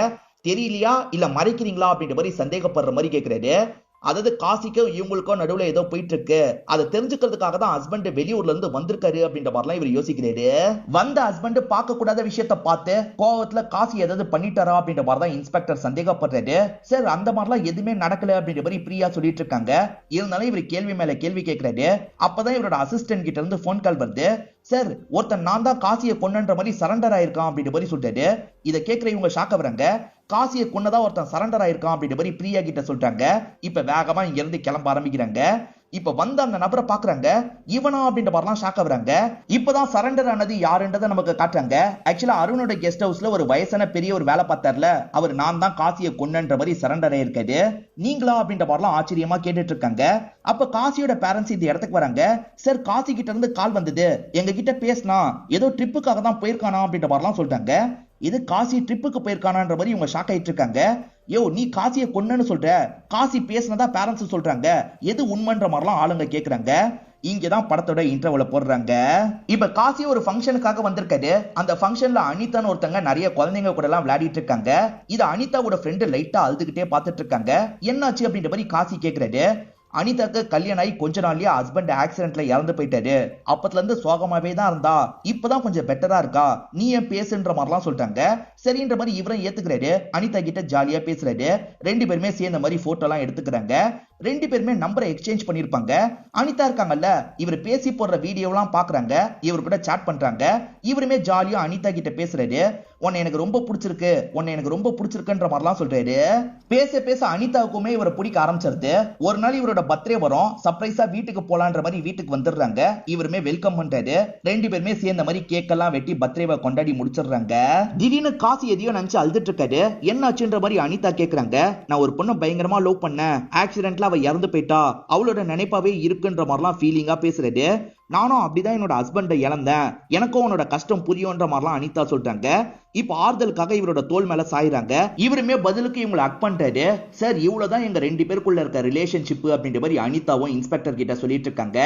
தெரியலையா இல்ல மறைக்கிறீங்களா அப்படின்ற மாதிரி சந்தேகப்படுற மாதிரி கேக்குறாரு. அதாவது காசிக்கும் இவங்களுக்கும் நடுவுல ஏதோ போயிட்டு இருக்கு, அதை தெரிஞ்சுக்கிறதுக்காக தான் ஹஸ்பண்ட் வெளியூர்ல இருந்து வந்திருக்காரு அப்படின்ற மாதிரிலாம் இவர் யோசிக்கிறாரு. வந்த ஹஸ்பண்ட் பார்க்க கூடாத விஷயத்த பார்த்து கோவத்துல காசி ஏதாவது பண்ணிட்டாரா அப்படின்ற மாதிரி தான் இன்ஸ்பெக்டர் சந்தேகப்படுறாரு. சார் அந்த மாதிரிலாம் எதுவுமே நடக்கல அப்படின்ற மாதிரி பிரியா சொல்லிட்டு இருக்காங்க. இருந்தாலும் இவர் கேள்வி மேல கேள்வி கேட்கிறாரு. அப்பதான் இவரோட அசிஸ்டன்ட் கிட்ட இருந்து போன் கால் வருது. சார் ஒருத்தன் நான் தான் காசியை கொன்னன்ற மாதிரி சரண்டர் ஆயிருக்கான் அப்படின்ற மாதிரி சொல்லிட்டாரு. இதை கேட்கிற இவங்க ஷாக் ஆகுறாங்க. காசியை கொன்னதா ஒருத்தன் சரண்டர் ஆயிருக்கான் அப்படின்ற மாதிரி பிரியா கிட்ட சொல்றாங்க. இப்ப வேகமா இங்க இருந்து கிளம்ப ஆரம்பிக்கிறாங்க. இப்ப வந்து அந்த நபரை பாக்குறாங்க. இவனா அப்படின்ற மாதிரிலாம் ஷாக் ஆகுறாங்க. இப்பதான் சரண்டர் ஆனது யாருன்றதை நமக்கு காட்டுறாங்க. ஆக்சுவலா அருணோட கெஸ்ட் ஹவுஸ்ல ஒரு வயசான பெரிய ஒரு வேலை பார்த்தார்ல, அவர் நான் தான் காசியை கொன்னன்ற மாதிரி சரண்டர் ஆயிருக்காரு. நீங்களா அப்படின்ற மாதிரிலாம் ஆச்சரியமா கேட்டுட்டு இருக்காங்க. அப்ப காசியோட பேரண்ட்ஸ் இந்த இடத்துக்கு வராங்க. சார் காசி கிட்ட இருந்து கால் வந்தது, எங்க கிட்ட பேசினா ஏதோ ட்ரிப்புக்காக தான் போயிருக்கானா அப்படின்ற மாதிரிலாம் சொல்றாங்க. இது காசி ட்ரிப்புக்கு போயிருக்கானான்ற மாதிரி இவங்க ஷாக் ஆயிட்டு இருக்காங்க. யோ நீ காசியை கொன்னன்னு சொல்ற, காசி பேசினதா பேரண்ட்ஸ் சொல்றாங்க, எது உண்மைன்ற மாதிரிலாம் ஆளுங்க கேக்குறாங்க. இங்கதான் படத்தோட இன்டர்வல போடுறாங்க. இப்ப காசி ஒரு ஃபங்க்ஷனுக்காக வந்திருக்காரு. அந்த ஃபங்க்ஷன்ல அனிதான்னு ஒருத்தங்க நிறைய குழந்தைங்க கூட எல்லாம் விளையாடிட்டு இருக்காங்க. இது அனிதாவோட ஃப்ரெண்டு லைட்டா அழுதுகிட்டே பார்த்துட்டு இருக்காங்க. என்னாச்சு அப்படின்ற மாதிரி காசி கேக்குறாரு. அனிதாக்கு கல்யாணம் ஆகி கொஞ்ச நாள்லயே ஹஸ்பண்ட் ஆக்சிடென்ட்ல இறந்து போயிட்டாரு. அப்பத்துல இருந்து சோகமாவே தான் இருந்தா, இப்பதான் கொஞ்சம் பெட்டரா இருக்கா, நீ ஏன் பேசுன்ற மாதிரிலாம் சொல்லிட்டாங்க. சரின்ற மாதிரி இவரும் ஏத்துக்கிறாரு. அனிதா கிட்ட ஜாலியா பேசுறாரு. ரெண்டு பேருமே சேர்ந்த மாதிரி போட்டோ எல்லாம் எடுத்துக்கிறாங்க. ரெண்டு பேருமே நம்பரை எக்ஸ்சேஞ்ச் பண்ணிருப்பாங்க. அனிதா இருக்காங்கல்ல, இவர் பேசி போடுற வீடியோ எல்லாம் பாக்குறாங்க. இவர் கூட சாட் பண்றாங்க. இவருமே ஜாலியா அனிதா கிட்ட பேசுறாரு. உன்னை எனக்கு ரொம்ப பிடிச்சிருக்கு, உன்னை எனக்கு ரொம்ப பிடிச்சிருக்குன்ற மாதிரிலாம் சொல்றாரு. பேச பேச அனிதாவுக்குமே இவரை பிடிக்க ஆரம்பிச்சிருது. ஒரு நாள் இவரோட பர்த்டே வரும். சர்ப்ரைஸா வீட்டுக்கு போலான்ற மாதிரி வீட்டுக்கு வந்துடுறாங்க. இவருமே வெல்கம் பண்றாரு. ரெண்டு பேருமே சேர்ந்த மாதிரி கேக் எல்லாம் வெட்டி பர்த்டேவை கொண்டாடி முடிச்சிடுறாங்க. திடீர்னு காசு எதையோ நினைச்சு அழுதுட்டு இருக்காரு. என்ன ஆச்சுன்ற மாதிரி அனிதா கேக்குறாங்க. நான் ஒரு பொண்ணை பயங்கரமா லவ் பண்ணேன், ஆக்சிடென்ட்ல அவ இறந்து போயிட்டா, அவளோட நினைப்பாவே இருக்குன்ற மாதிரிலாம் ஃபீலிங்கா பேசுறாரு. நானும் அப்படிதான் என்னோட ஹஸ்பண்டை இழந்தேன், எனக்கும் உன்னோட கஷ்டம் புரியும்ன்ற மாதிரிலாம் அனிதா சொல்றாங்க. இப்ப ஆறுதலுக்காக இவரோட தோல் மேல சாயிறாங்க. இவருமே பதிலுக்கு இவங்களை அக் பண்றாரு. சார் இவ்வளவுதான் எங்க ரெண்டு பேருக்குள்ள இருக்க ரிலேஷன்ஷிப் அப்படின்ற மாதிரி அனிதாவும் இன்ஸ்பெக்டர் கிட்ட சொல்லிட்டு இருக்காங்க.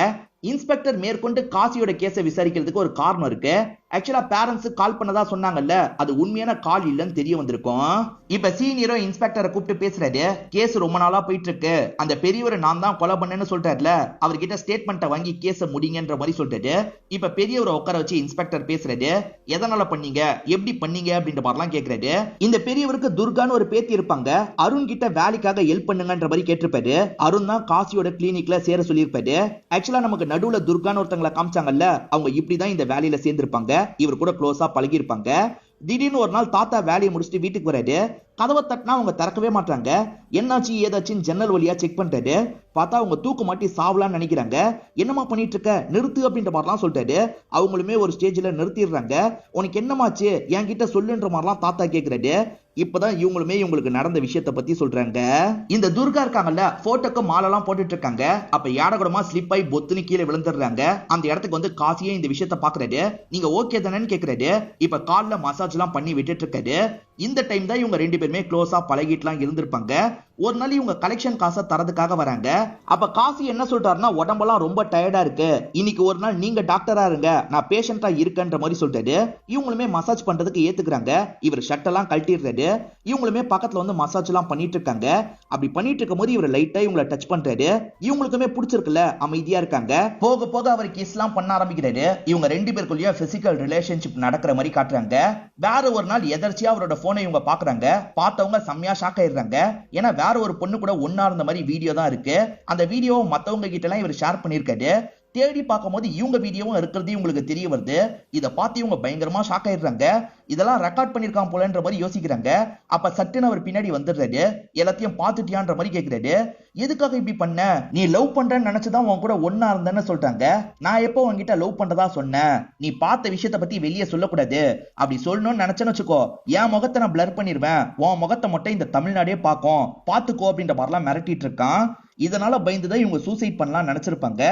இன்ஸ்பெக்டர் மேற்கொண்டு காசியோட கேஸை விசாரிக்கிறதுக்கு ஒரு காரணம் இருக்கு. ஆக்சுவலா பேரண்ட்ஸ் கால் பண்ணதா சொன்னாங்கல்ல, அது உண்மையான கால் இல்லன்னு தெரிய வந்திருக்கும். இப்ப சீனியரோ இன்ஸ்பெக்டரை கூப்பிட்டு பேசுறாரு. கேஸ் ரொம்ப நாளா போயிட்டு இருக்கு, அந்த பெரியவரை நான் தான் கொலை பண்ணேன்னு சொல்றாருல, அவர்கிட்ட ஸ்டேட்மெண்ட்டை வாங்கி கேஸை முடிங்கன்ற மாதிரி சொல்றாரு. இப்ப பெரியவரை உட்கார வச்சு இன்ஸ்பெக்டர் பேசுறாரு. எதனால பண்ணீங்க, எப்படி பண்ணீங்க அப்படின்ற மாதிரிலாம் கேக்குறாரு. இந்த பெரியவருக்கு துர்கான்னு ஒரு பேத்தி இருப்பாங்க. அருண் கிட்ட வேலைக்காக ஹெல்ப் பண்ணுங்கன்ற மாதிரி கேட்டிருப்பாரு. அருண் தான் காசியோட கிளினிக்ல சேர சொல்லியிருப்பாரு. ஆக்சுவலா நமக்கு நடுவுல துர்கான்னு ஒருத்தங்களை காமிச்சாங்கல்ல, அவங்க இப்படிதான் இந்த வேலையில சேர்ந்திருப்பாங்க. இவர் கூட க்ளோஸா பழகி இருப்பாங்க. திடீர்னு ஒரு நாள் தாத்தா வேலையை முடிச்சுட்டு வீட்டுக்கு வராரு. கதவை தட்டினா அவங்க திறக்கவே மாட்டாங்க. என்னாச்சு ஏதாச்சுன்னு ஜன்னல் வழியா செக் பண்றாரு. பார்த்தா அவங்க தூக்கு மாட்டி சாவலான்னு நினைக்கிறாங்க. என்னமா பண்ணிட்டு இருக்க, நிறுத்து அப்படின்ற மாதிரிலாம் சொல்லிட்டாரு. அவங்களுமே ஒரு ஸ்டேஜ்ல நிறுத்திடுறாங்க. உனக்கு என்னமாச்சு என்கிட்ட சொல்லுன்ற மாதிரிலாம் தாத்தா கேக்குறாரு. இப்பதான் இவங்களுமே இவங்களுக்கு நடந்த விஷயத்தை பத்தி சொல்றாங்க. இந்த துர்கா இருக்காங்கல்ல, போட்டோக்கு மாலெல்லாம் போட்டுட்டு இருக்காங்க. அப்ப யாடகுடமா ஸ்லிப் ஆகி பொத்துன்னு கீழே விழுந்துடுறாங்க. அந்த இடத்துக்கு வந்து காசியே இந்த விஷயத்த பாக்குறாரு. நீங்க ஓகே தானேன்னு கேக்குறாரு. இப்ப கால்ல மசாஜ் எல்லாம் பண்ணி விட்டுட்டு இருக்காரு. இந்த டைம் தான் இவங்க ரெண்டு பேருமே க்ளோஸா பழகிட்டுலாம் இருந்திருப்பாங்க. ஒரு நாள் இவங்க கலெக்ஷன் காசை தரதுக்காக வராங்க. அப்ப காசி என்ன சொல்றாருன்னா, உடம்பெல்லாம் ரொம்ப டயர்டா இருக்கு, இன்னைக்கு ஒரு நாள் நீங்க டாக்டரா இருங்க, நான் பேஷண்டா இருக்கேன்ற மாதிரி சொல்றாரு. இவங்களுமே மசாஜ் பண்றதுக்கு ஏத்துக்கிறாங்க. இவர் ஷர்ட் எல்லாம் கழட்டிடுறாரு. இவங்களுமே பக்கத்துல வந்து மசாஜ் எல்லாம் பண்ணிட்டு இருக்காங்க. அப்படி பண்ணிட்டு இருக்கும் போது இவர் லைட்டா இவங்களை டச் பண்றாரு. இவங்களுக்குமே பிடிச்சிருக்குல்ல, அமைதியா இருக்காங்க. போக போக அவர் கிஸ் எல்லாம் பண்ண ஆரம்பிக்கிறாரு. இவங்க ரெண்டு பேருக்குள்ளேயே பிசிக்கல் ரிலேஷன்ஷிப் நடக்கிற மாதிரி காட்டுறாங்க. வேற ஒரு நாள் எதர்ச்சியா அவரோட போனை இவங்க பாக்குறாங்க. பார்த்தவங்க செம்மையா ஷாக் ஆயிடுறாங்க. ஏன்னா வேற ஒரு பொண்ணு கூட ஒன்னா இருந்த மாதிரி வீடியோ தான் இருக்கு. அந்த வீடியோவை மத்தவங்க கிட்ட எல்லாம் இவர் ஷேர் பண்ணிருக்காரு. தேடி பார்க்கும்போது இவங்க வீடியோவும் இருக்கிறது இவங்களுக்கு தெரிய வருது. இதை பார்த்து இவங்க பயங்கரமா ஷாக் ஆயிடுறாங்க. இதெல்லாம் ரெக்கார்ட் பண்ணிருக்கான் போலன்ற மாதிரி யோசிக்கிறாங்க. அப்ப சட்டுன்னு அவர் பின்னாடி வந்துடுறாரு. எல்லாத்தையும் பார்த்துட்டியான்ற மாதிரி கேட்கிறாரு. எதுக்காக இப்படி பண்ண, நீ லவ் பண்றேன்னு நினைச்சுதான் உன் கூட ஒன்னா இருந்தேன்னு சொல்றாங்க. நான் எப்போ உன்கிட்ட லவ் பண்றதா சொன்னேன், நீ பார்த்த விஷயத்த பத்தி வெளியே சொல்லக்கூடாது, அப்படி சொல்லணும்னு நினைச்சேன்னு வச்சுக்கோ, என் முகத்தை நான் பிளர் பண்ணிருவேன், உன் முகத்தை மட்டும் இந்த தமிழ்நாடே பார்க்கும், பாத்துக்கோ அப்படின்ற மாதிரிலாம் மிரட்டிட்டு இருக்கான். இதனால பயந்துதான் இவங்க சூசைட் பண்ணலாம் நினைச்சிருப்பாங்க.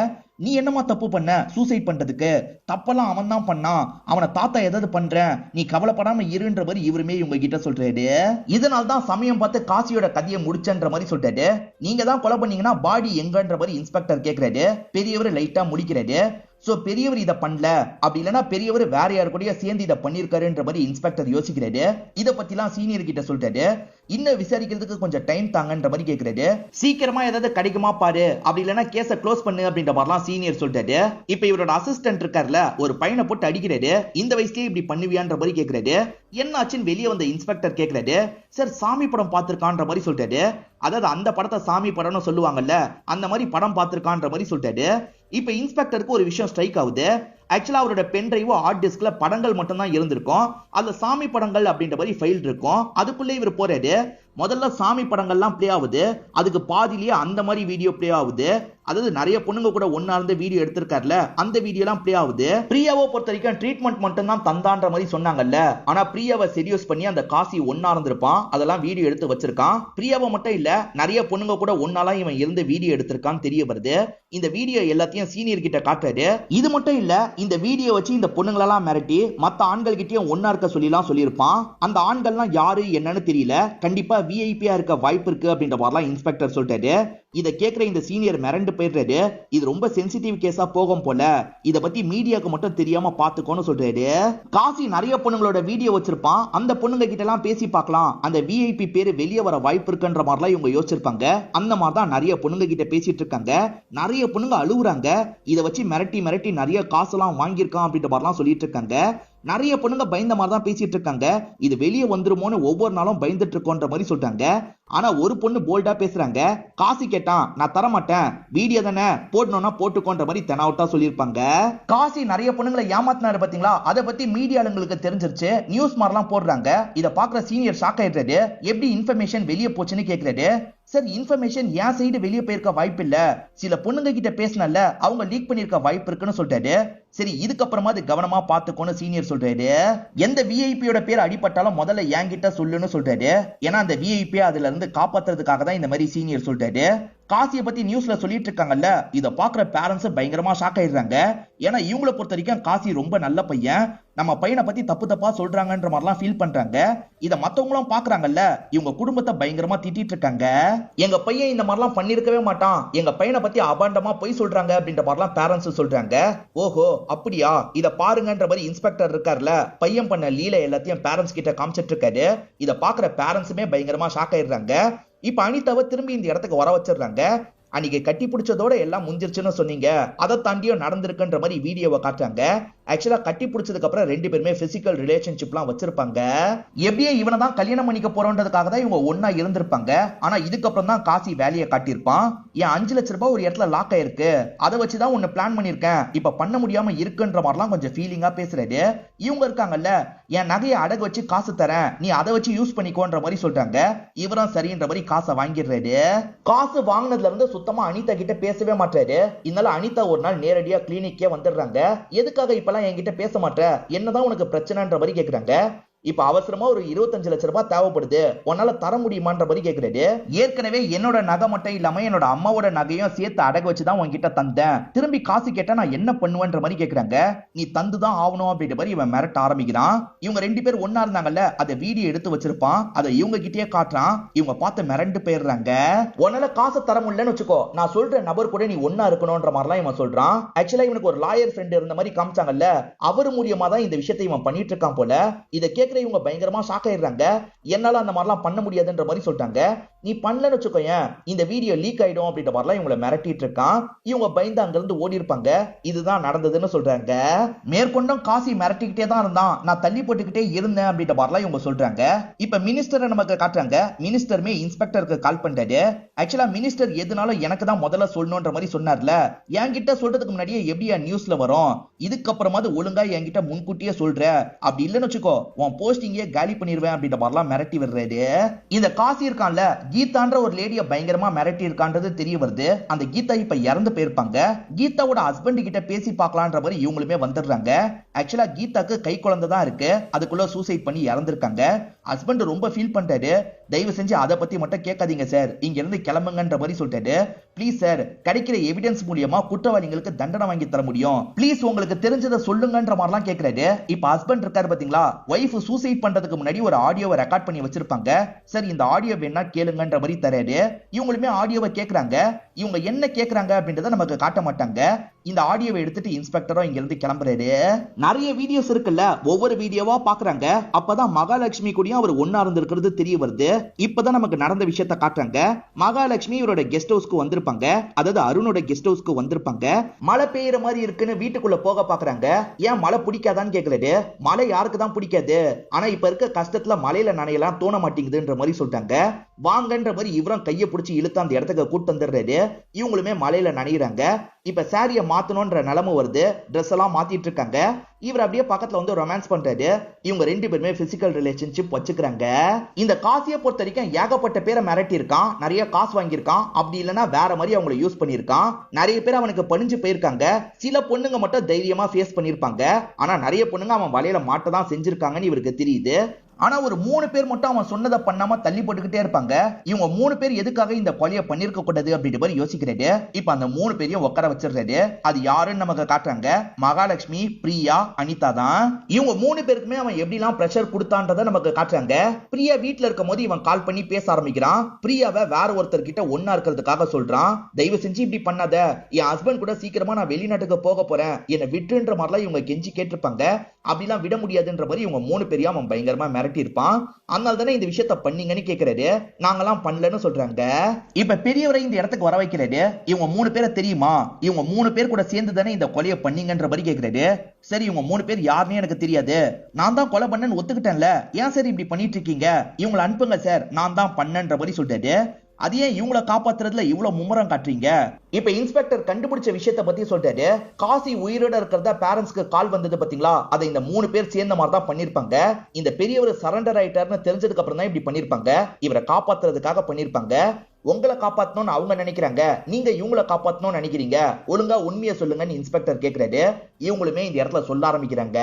நீ என்னமா தப்பு பண்ண சூசைட் பண்றதுக்கு, தப்பெல்லாம் அவன் தான் பண்ணான், அவனை தாத்தா ஏதாவது பண்றேன், நீ கவலைப்படாம இருன்ற மாதிரி இவருமே இவங்க கிட்ட சொல்றாரு. இதனால தான் சமயம் பார்த்து காசியோட கதையை முடிச்சன்ற மாதிரி சொல்றாரு. நீங்க தான் கொலை பண்ணீங்கன்னா பாடி எங்கன்ற மாதிரி இன்ஸ்பெக்டர் கேக்குறாரு. பெரியவர் லைட்டா முடிக்கிறாரு. சோ பெரியவர் இதை பண்ணல, அப்படி இல்லைன்னா பெரியவர் வேற யாரு கூட சேர்ந்து இதை பண்ணிருக்காருன்ற மாதிரி இன்ஸ்பெக்டர் யோசிக்கிறாரு. இதை பத்திலாம் சீனியர் கிட்ட சொல்றாரு. இன்னும் விசாரிக்கிறதுக்கு கொஞ்சம் டைம் தாங்கன்ற மாதிரி கேக்குறாரு. சீக்கிரமா ஏதாவது கிடைக்குமா பாரு, அப்படி இல்லைன்னா கேஸை க்ளோஸ் பண்ணு அப்படின்ற மாதிரிலாம் சீனியர் சொல்றாரு. இப்ப இவரோட அசிஸ்டன்ட் இருக்காருல, ஒரு பையனை போட்டு அடிக்கிறாரு. இந்த வயசுலயே இப்படி பண்ணுவியான்ற மாதிரி கேக்குறாரு. என்ன ஆச்சுன்னு வெளியே வந்த இன்ஸ்பெக்டர் கேக்குறாரு. சார் சாமி படம் பார்த்திருக்கான்ற மாதிரி சொல்றாரு. அதாவது அந்த படத்தை சாமி படம்னு சொல்லுவாங்கல்ல, அந்த மாதிரி படம் பார்த்திருக்கான்ற மாதிரி சொல்றாரு. இப்ப இன்ஸ்பெக்டருக்கு ஒரு விஷயம் ஸ்ட்ரைக் ஆகுது. ஆக்சுவலா அவரோட பென் டிரைவ் ஹார்ட் டிஸ்க்ல படங்கள் மட்டும் தான் இருந்திருக்கும். அதுல சாமி படங்கள் அப்படின்ற மாதிரி ஃபைல் இருக்கும். அதுக்குள்ளே இவர் போறாரு. முதல்ல சாமி படங்கள்லாம் பிளே ஆகுது. அதுக்கு பாதிலேயே அந்த மாதிரி வீடியோ பிளே ஆகுது. அதாவது நிறைய பொண்ணுங்க கூட ஒன்னா இருந்த வீடியோ எடுத்திருக்காருல, அந்த வீடியோ எல்லாம் பிளே ஆகுது. பிரியாவை பொறுத்த வரைக்கும் ட்ரீட்மெண்ட் மட்டும் தான் தந்தான்ற மாதிரி சொன்னாங்கல்ல, ஆனா பிரியாவை செடியூஸ் பண்ணி அந்த காசி ஒன்னா இருந்திருப்பான். அதெல்லாம் வீடியோ எடுத்து வச்சிருக்கான். பிரியாவை மட்டும் இல்ல, நிறைய பொண்ணுங்க கூட ஒன்னாலாம் இவன் இருந்து வீடியோ எடுத்திருக்கான்னு தெரிய வருது. இந்த வீடியோ எல்லாத்தையும் சீனியர் கிட்ட காட்டுறாரு. இது மட்டும் இல்ல, இந்த வீடியோ வச்சு இந்த பொண்ணுங்களெல்லாம் மிரட்டி மத்த ஆண்கள் கிட்டயும் ஒன்னா இருக்க சொல்லிலாம் சொல்லியிருப்பான். அந்த ஆண்கள்லாம் யாரு என்னன்னு தெரியல, கண்டிப்பா விஐபியா இருக்க வாய்ப்பு இருக்கு அப்படின்ற மாதிரிலாம் இன்ஸ்பெக்டர் சொல்லிட்டாரு. இதை கேட்கிற இந்த சீனியர் மிரண்டு போயிடுறாரு. இது ரொம்ப சென்சிட்டிவ் கேஸா போகும் போல, இத பத்தி மீடியாக்கு மட்டும் தெரியாம பாத்துக்கோன்னு சொல்றாரு. காசி நிறைய பொண்ணுங்களோட வீடியோ வச்சிருப்பான். அந்த பொண்ணுங்க கிட்ட எல்லாம் பேசி பார்க்கலாம், அந்த விஐபி பேரு வெளியே வர வாய்ப்பு இருக்குன்ற மாதிரிலாம் இவங்க யோசிச்சிருப்பாங்க. அந்த மாதிரி தான் நிறைய பொண்ணுங்க கிட்ட பேசிட்டு இருக்காங்க. நிறைய பொண்ணுங்க அழுகுறாங்க. இத வச்சு மிரட்டி மிரட்டி நிறைய காசெல்லாம் வாங்கியிருக்கான் அப்படின்ற மாதிரிலாம் சொல்லிட்டு இருக்காங்க. நிறைய பொண்ணுங்க பயந்த மாதிரி தான் பேசிட்டு இருக்காங்க. இது வெளியே வந்துருமோன்னு ஒவ்வொரு நாளும் பயந்துட்டு இருக்கோன்ற மாதிரி சொல்றாங்க. ஆனா ஒரு பொண்ணு போல்டா பேசுறாங்க. காசு கேட்டான், நான் தர மாட்டேன், வீடியோ தானே போடணும்னா போட்டுக்கோன்ற மாதிரி தெனாவட்டா சொல்லியிருப்பாங்க. காசி நிறைய பொண்ணுங்களை ஏமாத்தினாரு பாத்தீங்களா, அதை பத்தி மீடியாளுங்களுக்கு தெரிஞ்சிருச்சு. நியூஸ் மாதிரிலாம் போடுறாங்க. இதை பாக்குற சீனியர் ஷாக் ஆயிடுறாரு. எப்படி இன்ஃபர்மேஷன் வெளியே போச்சுன்னு கேட்கிறாரு. சார், இன்ஃபர்மேஷன் என் சைடு வெளியே போயிருக்க வாய்ப்பு இல்ல, சில பொண்ணுங்க கிட்ட பேசினல அவங்க லீக் பண்ணிருக்க வாய்ப்பு இருக்குன்னு சொல்றாரு. சரி, இதுக்கப்புறமா அது கவனமா பாத்துக்கோன்னு சீனியர் சொல்றாரு. எந்த விஐபியோட பேர் அடிபட்டாலும் முதல்ல என்கிட்ட சொல்லுன்னு சொல்றாரு. ஏன்னா அந்த விஐபி அதுல இருந்து காப்பாத்துறதுக்காக தான் இந்த மாதிரி சீனியர் சொல்றாரு. காசியை பத்தி நியூஸ்ல சொல்லிட்டு இருக்காங்கல்ல, இத பாக்குற பேரண்ட்ஸ் பயங்கரமா ஷாக் ஆயிடுறாங்க. ஏன்னா இவங்களை பொறுத்த வரைக்கும் காசி ரொம்ப நல்ல பையன், நம்ம பையனை பத்தி தப்பு தப்பா சொல்றாங்கன்ற மாதிரிலாம் ஃபீல் பண்றாங்க. இத மத்தவங்களும் பாக்குறாங்கல்ல, இவங்க குடும்பத்தை பயங்கரமா திட்டிட்டு இருக்காங்க. எங்க பையன் இந்த மாதிரிலாம் பண்ணிருக்கவே மாட்டான், எங்க பையனை பத்தி அபாண்டமா போய் சொல்றாங்க அப்படின்ற மாதிரிலாம் பேரண்ட்ஸ் சொல்றாங்க. ஓஹோ அப்படியா, இத பாருங்கன்ற மாதிரி இன்ஸ்பெக்டர் இருக்கார்ல, பையன் பண்ண லீலை எல்லாத்தையும் பேரண்ட்ஸ் கிட்ட காமிச்சிட்டு இருக்காரு. இத பாக்குற பேரண்ட்ஸுமே பயங்கரமா ஷாக் ஆயிடுறாங்க. இப்ப அனிதாவை திரும்பி இந்த இடத்துக்கு வர வச்சிடுறாங்க. அன்னைக்கு கட்டி பிடிச்சதோட எல்லாம் முடிஞ்சிருச்சுன்னு சொன்னீங்க, அதை தாண்டியும் நடந்திருக்குன்ற மாதிரி வீடியோவை காட்டுறாங்க. ஆக்சுவலா கட்டி பிடிச்சதுக்கு அப்புறம் ரெண்டு பேருமே பிசிக்கல் ரிலேஷன்ஷிப்லாம் வச்சிருப்பாங்க. எப்படியே இவனை தான் கல்யாணம் பண்ணிக்க போறோன்றதுக்காக தான் இவங்க ஒன்னா இருந்திருப்பாங்க. ஆனா இதுக்கப்புறம் தான் காசி வேலையை காட்டியிருப்பான். என் 5 லட்சம் ரூபாய் ஒரு இடத்துல லாக் ஆயிருக்கு, அதை வச்சுதான் உன்னை பிளான் பண்ணிருக்கேன், இப்ப பண்ண முடியாம இருக்குன்ற மாதிரிலாம் கொஞ்சம் ஃபீலிங்கா பேசுறாரு. இவங்க இருக்காங்கல்ல, என் நகையை அடகு வச்சு காசு தரேன், நீ அதை வச்சு யூஸ் பண்ணிக்கோன்ற மாதிரி சொல்றாங்க. இவரும் சரின்ற மாதிரி காசை வாங்கிடுறாரு. காசு வாங்கினதுல இருந்து சுத்தமா அனிதா கிட்ட பேசவே மாட்டாரு. இதனால அனிதா ஒரு நாள் நேரடியா கிளினிக்கே வந்துடுறாங்க. எதுக்காக இப்பெல்லாம் என்கிட்ட பேச மாட்டே, என்னதான் உனக்கு பிரச்சனைன்ற மாதிரி கேக்குறாங்க. இப்ப அவசரமா ஒரு 25 லட்சம் ரூபாய் தேவைப்படுது, உன்னால தர முடியுமான்ற மாதிரி கேக்குறாரு. ஏற்கனவே என்னோட நகை மட்டும் இல்லாம என்னோட அம்மாவோட நகையும் சேர்த்து அடகு வச்சுதான் உன்கிட்ட தந்தேன், திரும்பி காசு கேட்டா நான் என்ன பண்ணுவேன்ற மாதிரி கேக்குறாங்க. நீ தந்துதான் ஆகணும் அப்படின்ற மாதிரி இவன் மிரட்ட ஆரம்பிக்கிறான். இவங்க ரெண்டு பேர் ஒன்னா இருந்தாங்கல்ல, அதை வீடியோ எடுத்து வச்சிருப்பான், அதை இவங்க கிட்டே காட்டுறான். இவங்க பார்த்து மிரண்டு போயிடுறாங்க. உன்னால காசை தர முடியலன்னு வச்சுக்கோ, நான் சொல்ற நபர் கூட நீ ஒன்னா இருக்கணும்ன்ற மாதிரிலாம் இவன் சொல்றான். ஆக்சுவலா இவனுக்கு ஒரு லாயர் ஃப்ரெண்ட் இருந்த மாதிரி காமிச்சாங்கல்ல, அவர் மூலியமா தான் இந்த விஷயத்தை இவன் பண்ணிட்டு இருக்கான் போல. இதை கேட்கிற இவங்க பயங்கரமா ஷாக் ஆயிடுறாங்க. என்னால அந்த மாதிரிலாம் பண்ண முடியாதுன்ற மாதிரி சொல்றாங்க. நீ பண்ணலன்னு வச்சுக்கோயேன், இந்த வீடியோ லீக் ஆயிடும் அப்படின்ற மாதிரிலாம் இவங்களை மிரட்டிட்டு இருக்கான். இவங்க பயந்து அங்கிருந்து ஓடி இருப்பாங்க. இதுதான் நடந்ததுன்னு சொல்றாங்க. மேற்கொண்டும் காசி மிரட்டிக்கிட்டே தான் இருந்தான், நான் தள்ளி போட்டுக்கிட்டே இருந்தேன் அப்படின்ற மாதிரிலாம் இவங்க சொல்றாங்க. இப்ப மினிஸ்டரை நமக்கு காட்டுறாங்க. மினிஸ்டருமே இன்ஸ்பெக்டருக்கு கால் பண்றாரு. ஆக்சுவலா மினிஸ்டர் எதுனாலும் எனக்கு தான் முதல்ல சொல்லணும்ன்ற மாதிரி சொன்னார்ல, என்கிட்ட சொல்றதுக்கு முன்னாடியே எப்படியா நியூஸ்ல வரும், இதுக்கப்புறமா ஒழுங்கா என்கிட்ட முன்கூட்டியே சொல்ற, அப்படி இல்லைன்னு வச்சுக்கோ உன் போஸ்டிங்கே காலி பண்ணிடுவேன் அப்படின்ற மாதிரிலாம் மிரட்டி வர்றாரு. இந்த காசி இருக்கான்ல, கீதான்ற ஒரு லேடிய பயங்கரமா மிரட்டி இருக்கான்றது தெரிய வருது. அந்த கீதா இப்ப இறந்து போயிருப்பாங்க. கீதாவோட ஹஸ்பண்ட் கிட்ட பேசி பார்க்கலான்ற மாதிரி இவங்களுமே வந்துடுறாங்க. ஆக்சுவலா கீதாக்கு கை குழந்தை தான் இருக்கு, அதுக்குள்ள சூசைட் பண்ணி இறந்திருக்காங்க. ஹஸ்பண்ட் ரொம்ப ஃபீல் பண்றாரு. தயவு செஞ்சு அதை பத்தி மட்டும் கேட்காதீங்க சார், இங்க இருந்து கிளம்புங்கன்ற மாதிரி சொல்லிட்டாரு. ப்ளீஸ் சார், கிடைக்கிற எவிடன்ஸ் மூலியமா குற்றவாளிகளுக்கு தண்டனை வாங்கி தர முடியும், ப்ளீஸ் உங்களுக்கு தெரிஞ்சதை சொல்லுங்கன்ற மாதிரிலாம் கேட்கிறாரு. இப்ப ஹஸ்பண்ட் இருக்காரு பாத்தீங்களா, வைஃப் சூசைட் பண்றதுக்கு முன்னாடி ஒரு ஆடியோவை ரெக்கார்ட் பண்ணி வச்சிருப்பாங்க. சார் இந்த ஆடியோ வேணா கேளுங்கன்ற மாதிரி தராரு. இவங்களுமே ஆடியோவை கேட்கறாங்க. இவங்க என்ன கேட்கறாங்க அப்படின்றத நமக்கு காட்ட மாட்டாங்க. இந்த ஆடியோவை எடுத்துட்டு இன்ஸ்பெக்டரும் இங்க இருந்து கிளம்புறாரு. நிறைய வீடியோஸ் இருக்குல்ல, ஒவ்வொரு வீடியோவா பாக்குறாங்க. அப்பதான் மகாலட்சுமி கூடயும் அவர் ஒன்னா இருந்திருக்கிறது தெரிய வருது. இப்பதான் நமக்கு நடந்த விஷயத்த காட்டுறாங்க. மகாலட்சுமி இவரோட கெஸ்ட் ஹவுஸ்க்கு வந்திருப்பாங்க, அதாவது அருணோட கெஸ்ட் ஹவுஸ்க்கு வந்திருப்பாங்க. மழை பெய்யற மாதிரி இருக்குன்னு வீட்டுக்குள்ள போக பாக்குறாங்க. ஏன் மழை பிடிக்காதான்னு கேக்குறாரு. மழை யாருக்கு தான் பிடிக்காது, ஆனா இப்ப இருக்க கஷ்டத்துல மழையில நனையலாம் தோண மாட்டேங்குதுன்ற மாதிரி சொல்லிட்டாங்க. வாங்கன்ற மாதிரி இவரும் கையை பிடிச்சி இழுத்து அந்த இடத்துக்கு கூட்டு வந்துடுறாரு. இவங்களுமே மழையில நனையிறாங்க. இப்ப சாரிய மாத்தணும்ன்ற நிலைமை வருது. ட்ரெஸ் எல்லாம் மாத்திட்டு இருக்காங்க. இவர் அப்படியே பக்கத்துல வந்து ரொமான்ஸ் பண்றாரு. இவங்க ரெண்டு பேருமே பிசிக்கல் ரிலேஷன்ஷிப் வச்சுக்கிறாங்க. இந்த காசியை பொறுத்த வரைக்கும் ஏகப்பட்ட பேரை மிரட்டி இருக்கான், நிறைய காசு வாங்கியிருக்கான், அப்படி இல்லைன்னா வேற மாதிரி அவங்களை யூஸ் பண்ணியிருக்கான். நிறைய பேர் அவனுக்கு பணிஞ்சு போயிருக்காங்க. சில பொண்ணுங்க மட்டும் தைரியமா ஃபேஸ் பண்ணியிருப்பாங்க. ஆனா நிறைய பொண்ணுங்க அவன் வலையில மாட்ட தான் செஞ்சிருக்காங்கன்னு இவருக்கு தெரியுது. ஆனா ஒரு 3 பேர் மட்டும் அவன் சொன்னதை பண்ணாம தள்ளி போட்டுக்கிட்டே இருப்பாங்க. இவங்க 3 பேர் எதுக்காக இந்த கொலையை பண்ணிருக்க கூடாது அப்படின்ற மாதிரி யோசிக்கிறாரு. இப்ப அந்த 3 பேரையும் உட்கார வச்சிடுறாரு. அது யாருன்னு நமக்கு காட்டுறாங்க. மகாலட்சுமி, பிரியா, அனிதா தான். இவங்க 3 பேருக்குமே அவன் எப்படிலாம் பிரஷர் கொடுத்தான்றதை நமக்கு காட்டுறாங்க. பிரியா வீட்டுல இருக்கும் போது இவன் கால் பண்ணி பேச ஆரம்பிக்கிறான். பிரியாவை வேற ஒருத்தர் கிட்ட ஒன்னா இருக்கிறதுக்காக சொல்றான். தயவு செஞ்சு இப்படி பண்ணாத, என் ஹஸ்பண்ட் கூட சீக்கிரமா நான் வெளிநாட்டுக்கு போக போறேன், என்னை விட்டுன்ற மாதிரிலாம் இவங்க கெஞ்சி கேட்டிருப்பாங்க. அப்படிலாம் விட முடியாதுன்ற மாதிரி இவங்க 3 பேரையும் அவன் பயங்கரமா மிரட்டி இருப்பான். அதனால தானே இந்த விஷயத்த பண்ணீங்கன்னு கேக்குறாரு. நாங்கெல்லாம் பண்ணலன்னு சொல்றாங்க. இப்ப பெரியவரை இந்த இடத்துக்கு வர வைக்கிறாரு. இவங்க 3 பேரை தெரியுமா, இவங்க 3 பேர் கூட சேர்ந்து தானே இந்த கொலையை பண்ணீங்கன்ற மாதிரி கேக்குறாரு. சரி, இவங்க 3 பேர் யாருன்னு எனக்கு தெரியாது, நான் தான் கொலை பண்ணேன்னு ஒத்துக்கிட்டேன்ல, ஏன் சார் இப்படி பண்ணிட்டு இருக்கீங்க, இவங்களை அனுப்புங்க சார், நான் தான் பண்ணன்ற மாதிரி சொல்றாரு. அது ஏன் இவங்களை காப்பாத்துறதுல இவ்வளவு மும்முரம் காட்டுறீங்க? இப்ப இன்ஸ்பெக்டர் கண்டுபிடிச்ச விஷயத்தை பத்தி சொல்றாரு. காசி உயிரோட இருக்கிறதா பேரண்ட்ஸ்க்கு கால் வந்தது பாத்தீங்களா, அதை இந்த 3 பேர் சேர்ந்த மாதிரி தான் பண்ணிருப்பாங்க. இந்த பெரியவர் சரண்டர் ஆயிட்டாருன்னு தெரிஞ்சதுக்கு அப்புறம் தான் இப்படி பண்ணிருப்பாங்க. இவரை காப்பாத்துறதுக்காக பண்ணிருப்பாங்க. உங்களை காப்பாத்தணும்னு அவங்க நினைக்கிறாங்க, நீங்க இவங்களை காப்பாத்தணும்னு நினைக்கிறீங்க, ஒழுங்கா உண்மையை சொல்லுங்கன்னு இன்ஸ்பெக்டர் கேக்குறாரு. இவங்களுமே இந்த இடத்துல சொல்ல ஆரம்பிக்கிறாங்க.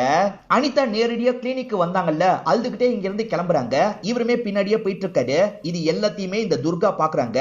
அனிதா நேரடியா கிளினிக்கு வந்தாங்கல்ல, அழுதுகிட்டே இங்க இருந்து கிளம்புறாங்க. இவருமே பின்னாடியே போயிட்டு இருக்காரு. இது எல்லாத்தையுமே இந்த துர்கா பாக்குறாங்க.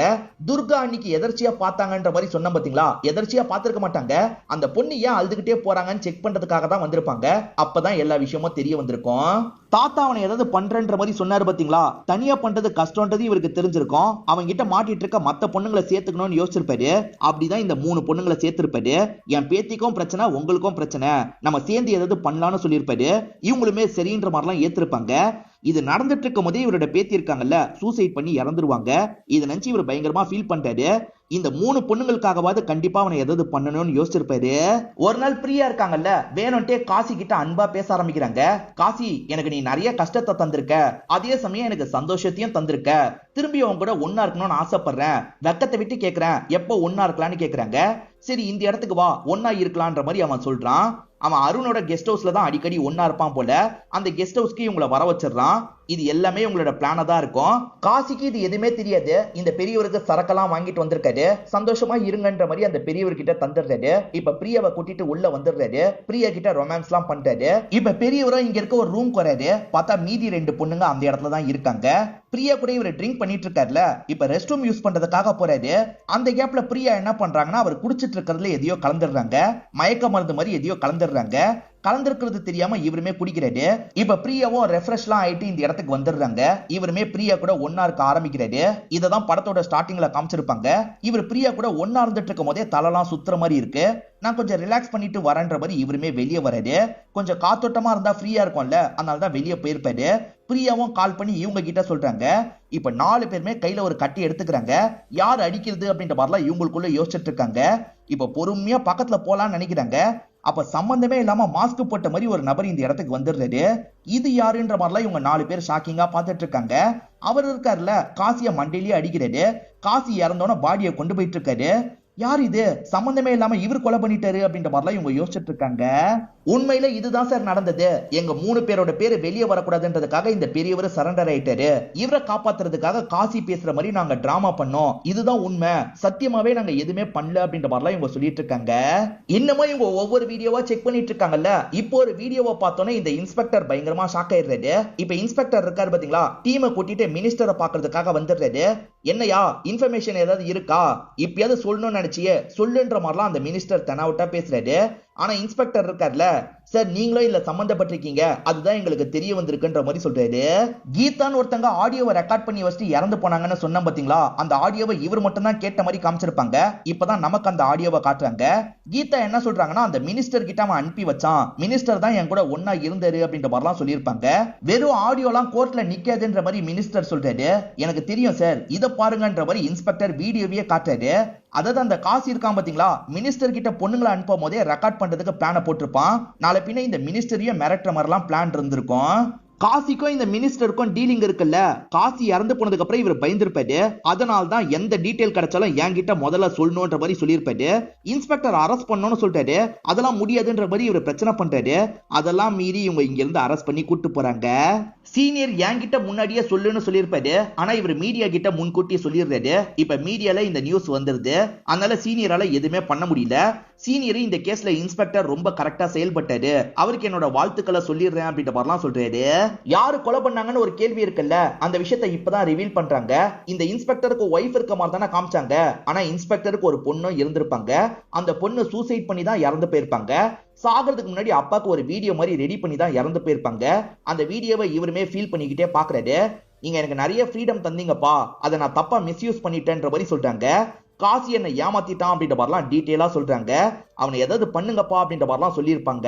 துர்கா அன்னைக்கு எதர்ச்சியா பார்த்தாங்கன்ற மாதிரி சொன்ன பாத்தீங்களா, எதர்ச்சியா பார்த்திருக்க மாட்டாங்க. அந்த பொண்ணு ஏன் அழுதுகிட்டே போறாங்கன்னு செக் பண்றதுக்காக தான் வந்திருப்பாங்க. அப்பதான் எல்லா விஷயமும் தெரிய வந்திருக்கும். தாத்தா அவனை ஏதாவது பண்றன்ற மாதிரி சொன்னாரு பாத்தீங்களா, தனியா பண்றது கஷ்டம்ன்றது இவருக்கு தெரிஞ்சிருக்கும். அவங்க கிட்ட மாட்டிட்டு இருக்க மத்த பொண்ணுங்களை சேர்த்துக்கணும்னு யோசிச்சிருப்பாரு. அப்படிதான் இந்த 3 பொண்ணுங்களை சேர்த்திருப்பாரு. என் பேத்திக்கும் பிரச்சனை, உங்களுக்கும் பிரச்சனை, நம்ம சேர்ந்து ஏதாவது பண்ணலாம்னு சொல்லியிருப்பாரு. இவங்களுமே சரின்ற மாதிரிலாம் ஏத்திருப்பாங்க. இது நடந்துட்டு இருக்கும் போதே இவரோட பேத்தி இருக்காங்கல்ல, சூசைட் பண்ணி இறந்துருவாங்க. இதை நினைச்சு இவர் பயங்கரமா ஃபீல் பண்றாரு. இந்த 3 பொண்ணுங்களுக்காகவாது கண்டிப்பா அவனை ஏதாவது பண்ணணும்னு யோசிச்சிருப்பாரு. ஒரு நாள் பிரியா இருக்காங்கல்ல, வேணும்ட்டே காசி கிட்ட அன்பா பேச ஆரம்பிக்கிறாங்க. காசி, எனக்கு நீ நிறைய கஷ்டத்தை தந்திருக்க, அதே சமயம் எனக்கு சந்தோஷத்தையும் தந்திருக்க, திரும்பி அவங்க கூட ஒன்னா இருக்கணும்னு ஆசைப்படுறேன், வெக்கத்தை விட்டு கேட்கிறேன், எப்போ ஒன்னா இருக்கலாம்னு கேக்குறாங்க. சரி, இந்த இடத்துக்கு வா, ஒன்னா இருக்கலாம்ன்ற மாதிரி அவன் சொல்றான். அவன் அருணோட கெஸ்ட் ஹவுஸ்ல தான் அடிக்கடி ஒன்னா இருப்பான் போல. அந்த கெஸ்ட் ஹவுஸ்க்கு இவங்களை வர வச்சிடறான். இது எல்லாமே உங்களோட பிளானா தான் இருக்கும். காசிக்கு இது எதுவுமே தெரியாது. இந்த பெரியவருக்கு சரக்கெல்லாம் வாங்கிட்டு வந்திருக்காரு. சந்தோஷமா இருங்கன்ற மாதிரி அந்த பெரியவர்கிட்ட தந்துடுறாரு. இப்ப பிரியாவை கூட்டிட்டு உள்ள வந்துடுறாரு. பிரியா கிட்ட ரொமான்ஸ் எல்லாம் பண்றாரு. இப்ப பெரியவரும் இங்க இருக்க ஒரு ரூம் வராரு. பார்த்தா மீதி 2 பொண்ணுங்க அந்த இடத்துல தான் இருக்காங்க. பிரியா கூட இவர் ட்ரிங்க் பண்ணிட்டு இருக்காருல, இப்ப ரெஸ்ட் ரூம் யூஸ் பண்றதுக்காக போறாரு. அந்த கேப்ல பிரியா என்ன பண்றாங்கன்னா, அவர் குடிச்சிட்டு இருக்கிறதுல எதையோ கலந்துடுறாங்க. மயக்க மருந்து மாதிரி எதையோ கலந்துடுறாங்க. கலந்திருக்கிறது தெரியாம இவருமே குடிக்கிறாரு. இப்ப பிரியாவும் ரெஃப்ரெஷ்லாம் ஆயிட்டு இந்த இடத்துக்கு வந்துடுறாங்க. இவருமே பிரியா கூட ஒன்னா இருக்க ஆரம்பிக்கிறாரு. இததான் படத்தோட ஸ்டார்டிங்ல காமிச்சிருப்பாங்க. இவர் பிரியா கூட ஒன்னா இருந்துட்டு இருக்கும் போதே தலைலாம் சுத்துற மாதிரி இருக்கு. நான் கொஞ்சம் ரிலாக்ஸ் பண்ணிட்டு வரேன்ற மாதிரி இவருமே வெளியே வராரு. கொஞ்சம் காத்தோட்டமா இருந்தா ஃப்ரீயா இருக்கும்ல, அதனால தான் வெளியே போயிருப்பாரு. பிரியாவும் கால் பண்ணி இவங்க கிட்ட சொல்றாங்க. இப்ப 4 பேருமே கையில ஒரு கட்டி எடுத்துக்கிறாங்க. யார் அடிக்கிறது அப்படின்ற மாதிரிலாம் இவங்களுக்குள்ள யோசிச்சுட்டு இருக்காங்க. இப்ப பொறுமையா பக்கத்துல போலான்னு நினைக்கிறாங்க. அப்ப சம்பந்தமே இல்லாம மாஸ்க் போட்ட மாதிரி ஒரு நபர் இந்த இடத்துக்கு வந்துடுறாரு. இது யாருன்ற மாதிரிலாம் இவங்க 4 பேர் ஷாக்கிங்கா பார்த்துட்டு இருக்காங்க. அவர் இருக்காருல, காசிய மண்டையிலேயே அடிக்கிறாரு. காசி இறந்தோன பாடியை கொண்டு போயிட்டு இருக்காரு. யார் இது, சம்பந்தமே இல்லாம இவர் கொலை பண்ணிட்டாரு அப்படின்ற மாதிரிலாம் இவங்க யோசிச்சுட்டு இருக்காங்க. உண்மையில இதுதான் சார் நடந்தது. எங்க 3 பேரோட பேரு வெளியே வரக்கூடாதுன்றதுக்காக இந்த பெரியவர் சரண்டர் ஆயிட்டாரு. இவரை காப்பாத்துறதுக்காக காசி பேசுற மாதிரி நாங்க டிராமா பண்ணோம். இதுதான் உண்மை, சத்தியமாவே நாங்க எதுவுமே பண்ணல அப்படின்ற மாதிரிலாம் இவங்க சொல்லிட்டு இருக்காங்க. இன்னமும் இவங்க ஒவ்வொரு வீடியோவா செக் பண்ணிட்டு இருக்காங்கல்ல. இப்போ ஒரு வீடியோவை பார்த்தோன்னே இந்த இன்ஸ்பெக்டர் பயங்கரமா ஷாக் ஆயிடுறாரு. இப்ப இன்ஸ்பெக்டர் இருக்காரு பாத்தீங்களா, டீமை கூட்டிட்டு மினிஸ்டரை பாக்குறதுக்காக வந்துடுறாரு. என்னையா இன்ஃபர்மேஷன் ஏதாவது இருக்கா, இப்பயாவது சொல்லணும்னு நினைச்சியே சொல்லுன்ற மாதிரிலாம் அந்த மினிஸ்டர் தெனாவட்டா பேசுறாரு. ஆனா இன்ஸ்பெக்டர் இருக்கார்ல, சார் நீங்களும் இல்ல சம்பந்தப்பட்டிருக்கீங்க, அதுதான் எங்களுக்கு தெரிய வந்திருக்குன்ற மாதிரி சொல்றாரு. கீதான்னு ஒருத்தங்க ஆடியோவை ரெக்கார்ட் பண்ணி வச்சுட்டு இறந்து போனாங்கன்னு சொன்ன பாத்தீங்களா, அந்த ஆடியோவை இவர் மட்டும் தான் கேட்ட மாதிரி காமிச்சிருப்பாங்க. இப்பதான் நமக்கு அந்த ஆடியோவை காட்டுறாங்க. கீதா என்ன சொல்றாங்கன்னா, அந்த மினிஸ்டர் கிட்ட அவன் அனுப்பி வச்சான், மினிஸ்டர் தான் என் கூட ஒன்னா இருந்தாரு அப்படின்ற மாதிரிலாம் சொல்லியிருப்பாங்க. வெறும் ஆடியோலாம் கோர்ட்ல நிக்காதுன்ற மாதிரி மினிஸ்டர் சொல்றாரு. எனக்கு தெரியும் சார், இதை பாருங்கன்ற மாதிரி இன்ஸ்பெக்டர் வீடியோவையே காட்டுறாரு. அதாவது அந்த காசு இருக்கான் பாத்தீங்களா, மினிஸ்டர் கிட்ட பொண்ணுங்களை அனுப்பும் போதே ரெக்கார்ட் பண்றதுக்கு பிளான போட்டிருப்பான். நாளை பின்ன இந்த மினிஸ்டரையும் மிரட்டுற மாதிரிலாம் பிளான் இருந்திருக்கும். காசிக்கும் இந்த மினிஸ்டருக்கும் டீலிங் இருக்குல்ல, காசி இறந்து போனதுக்கு அப்புறம் இவர் பயந்துருப்பாரு. அதனால தான் எந்த டீடைல் கிடைச்சாலும் என்கிட்ட முதல்ல சொல்லணும்ன்ற மாதிரி சொல்லியிருப்பாரு. இன்ஸ்பெக்டர் அரெஸ்ட் பண்ணணும்னு சொல்லிட்டாரு. அதெல்லாம் முடியாதுன்ற மாதிரி இவர் பிரச்சனை பண்றாரு. அதெல்லாம் மீறி இவங்க இங்க இருந்து அரெஸ்ட் பண்ணி கூட்டு போறாங்க. சீனியர் என்கிட்ட முன்னாடியே சொல்லுன்னு சொல்லியிருப்பாரு. ஆனா இவர் மீடியா கிட்ட முன்கூட்டியே சொல்லிடுறாரு. இப்ப மீடியால இந்த நியூஸ் வந்துருது. அதனால சீனியரால எதுவுமே பண்ண முடியல. சீனியர் இந்த கேஸ்ல இன்ஸ்பெக்டர் ரொம்ப கரெக்டா செயல்பட்டாரு, அவருக்கு என்னோட வாழ்த்துக்களை சொல்லிடுறேன் அப்படின்ற மாதிரிலாம் சொல்றாரு. யாரு கொலை பண்ணாங்கன்னு ஒரு கேள்வி இருக்குல்ல, அந்த விஷயத்தை இப்பதான் ரிவீல் பண்றாங்க. இந்த இன்ஸ்பெக்டருக்கு ஒய்ஃப் இருக்க மாதிரி தானே காமிச்சாங்க. ஆனா இன்ஸ்பெக்டருக்கு ஒரு பொண்ணும் இருந்திருப்பாங்க. அந்த பொண்ணு சூசைட் பண்ணி தான் இறந்து போயிருப்பாங்க. சாகிறதுக்கு முன்னாடி அப்பாக்கு ஒரு வீடியோ மாதிரி ரெடி பண்ணி தான் இறந்து போயிருப்பாங்க. அந்த வீடியோவை இவருமே ஃபீல் பண்ணிக்கிட்டே பாக்குறாரு. நீங்க எனக்கு நிறைய ஃப்ரீடம் தந்தீங்கப்பா, அதை நான் தப்பா மிஸ்யூஸ் பண்ணிட்டேன்ற மாதிரி சொல்றாங்க. காசி என்ன ஏமாத்திட்டான் அப்படின்ற மாதிரிலாம் டீட்டெயிலா சொல்றாங்க. அவனை ஏதாவது பண்ணுங்கப்பா அப்படின்ற மாதிரிலாம் சொல்லியிருப்பாங்க.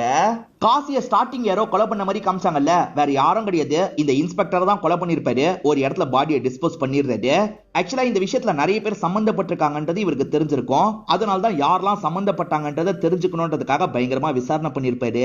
காசியை ஸ்டார்டிங் யாரோ கொலை பண்ண மாதிரி காமிச்சாங்கல்ல, வேற யாரும் கிடையாது, இந்த இன்ஸ்பெக்டர் தான் கொலை பண்ணிருப்பாரு. ஒரு இடத்துல பாடியை டிஸ்போஸ் பண்ணிடுறாரு. ஆக்சுவலா இந்த விஷயத்துல நிறைய பேர் சம்பந்தப்பட்டிருக்காங்கன்றது இவருக்கு தெரிஞ்சிருக்கும். அதனால தான் யாரெல்லாம் சம்பந்தப்பட்டாங்கன்றதை தெரிஞ்சுக்கணும்ன்றதுக்காக பயங்கரமா விசாரணை பண்ணிருப்பாரு.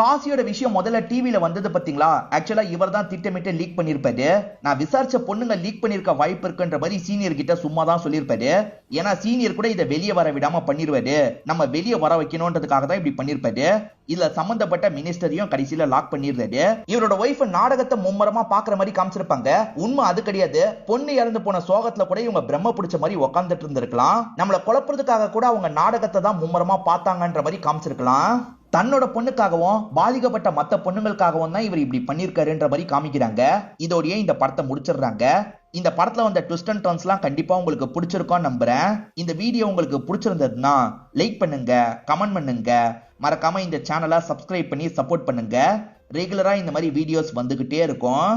காசியோட விஷயம் முதல்ல டிவில வந்தது பாத்தீங்களா, ஆக்சுவலா இவர் தான் திட்டமிட்டு லீக் பண்ணிருப்பாரு. நான் விசாரிச்ச பொண்ணுங்க லீக் பண்ணிருக்க வாய்ப்பு இருக்குன்ற மாதிரி சீனியர் கிட்ட சும்மா தான் சொல்லியிருப்பாரு. ஏன்னா சீனியர் கூட இதை வெளியே வர விடாம பண்ணிருவாரு, நம்ம வெளியே வர வைக்கணும்ன்றதுக்காக தான் இப்படி பண்ணிருப்பாரு. இதுல சம்பந்தப்பட்ட மினிஸ்டரையும் கடைசியில லாக் பண்ணிடுறாரு. இவரோட ஒய்ஃப் நாடகத்தை மும்மரமா பாக்குற மாதிரி காமிச்சிருப்பாங்க. உண்மை அது கிடையாது. பொண்ணு இறந்து போன சோகத்துல கூட இவங்க பிரம்ம பிடிச்ச மாதிரி உட்காந்துட்டு இருந்திருக்கலாம். நம்மள குழப்பறதுக்காக கூட அவங்க நாடகத்தை தான் மும்மரமா பார்த்தாங்கன்ற மாதிரி காமிச்சிருக்கலாம். தன்னோட பொண்ணுக்காகவும் பாதிக்கப்பட்ட மத்த பொண்ணுங்களுக்காகவும் தான் இவர் இப்படி பண்ணிருக்காருன்ற மாதிரி காமிக்கிறாங்க. இதோடயே இந்த படத்தை முடிச்சிடுறாங்க. இந்த படத்துல வந்த ட்விஸ்ட் அண்ட் டர்ன்ஸ்லாம் கண்டிப்பா உங்களுக்கு பிடிச்சிருக்கும் நம்புறேன். இந்த வீடியோ உங்களுக்கு பிடிச்சிருந்ததுன்னா லைக் பண்ணுங்க, கமெண்ட் பண்ணுங்க, மறக்காம இந்த சேனலை சப்ஸ்கிரைப் பண்ணி சப்போர்ட் பண்ணுங்க. ரெகுலரா இந்த மாதிரி வீடியோஸ் வந்துகிட்டே இருக்கும்.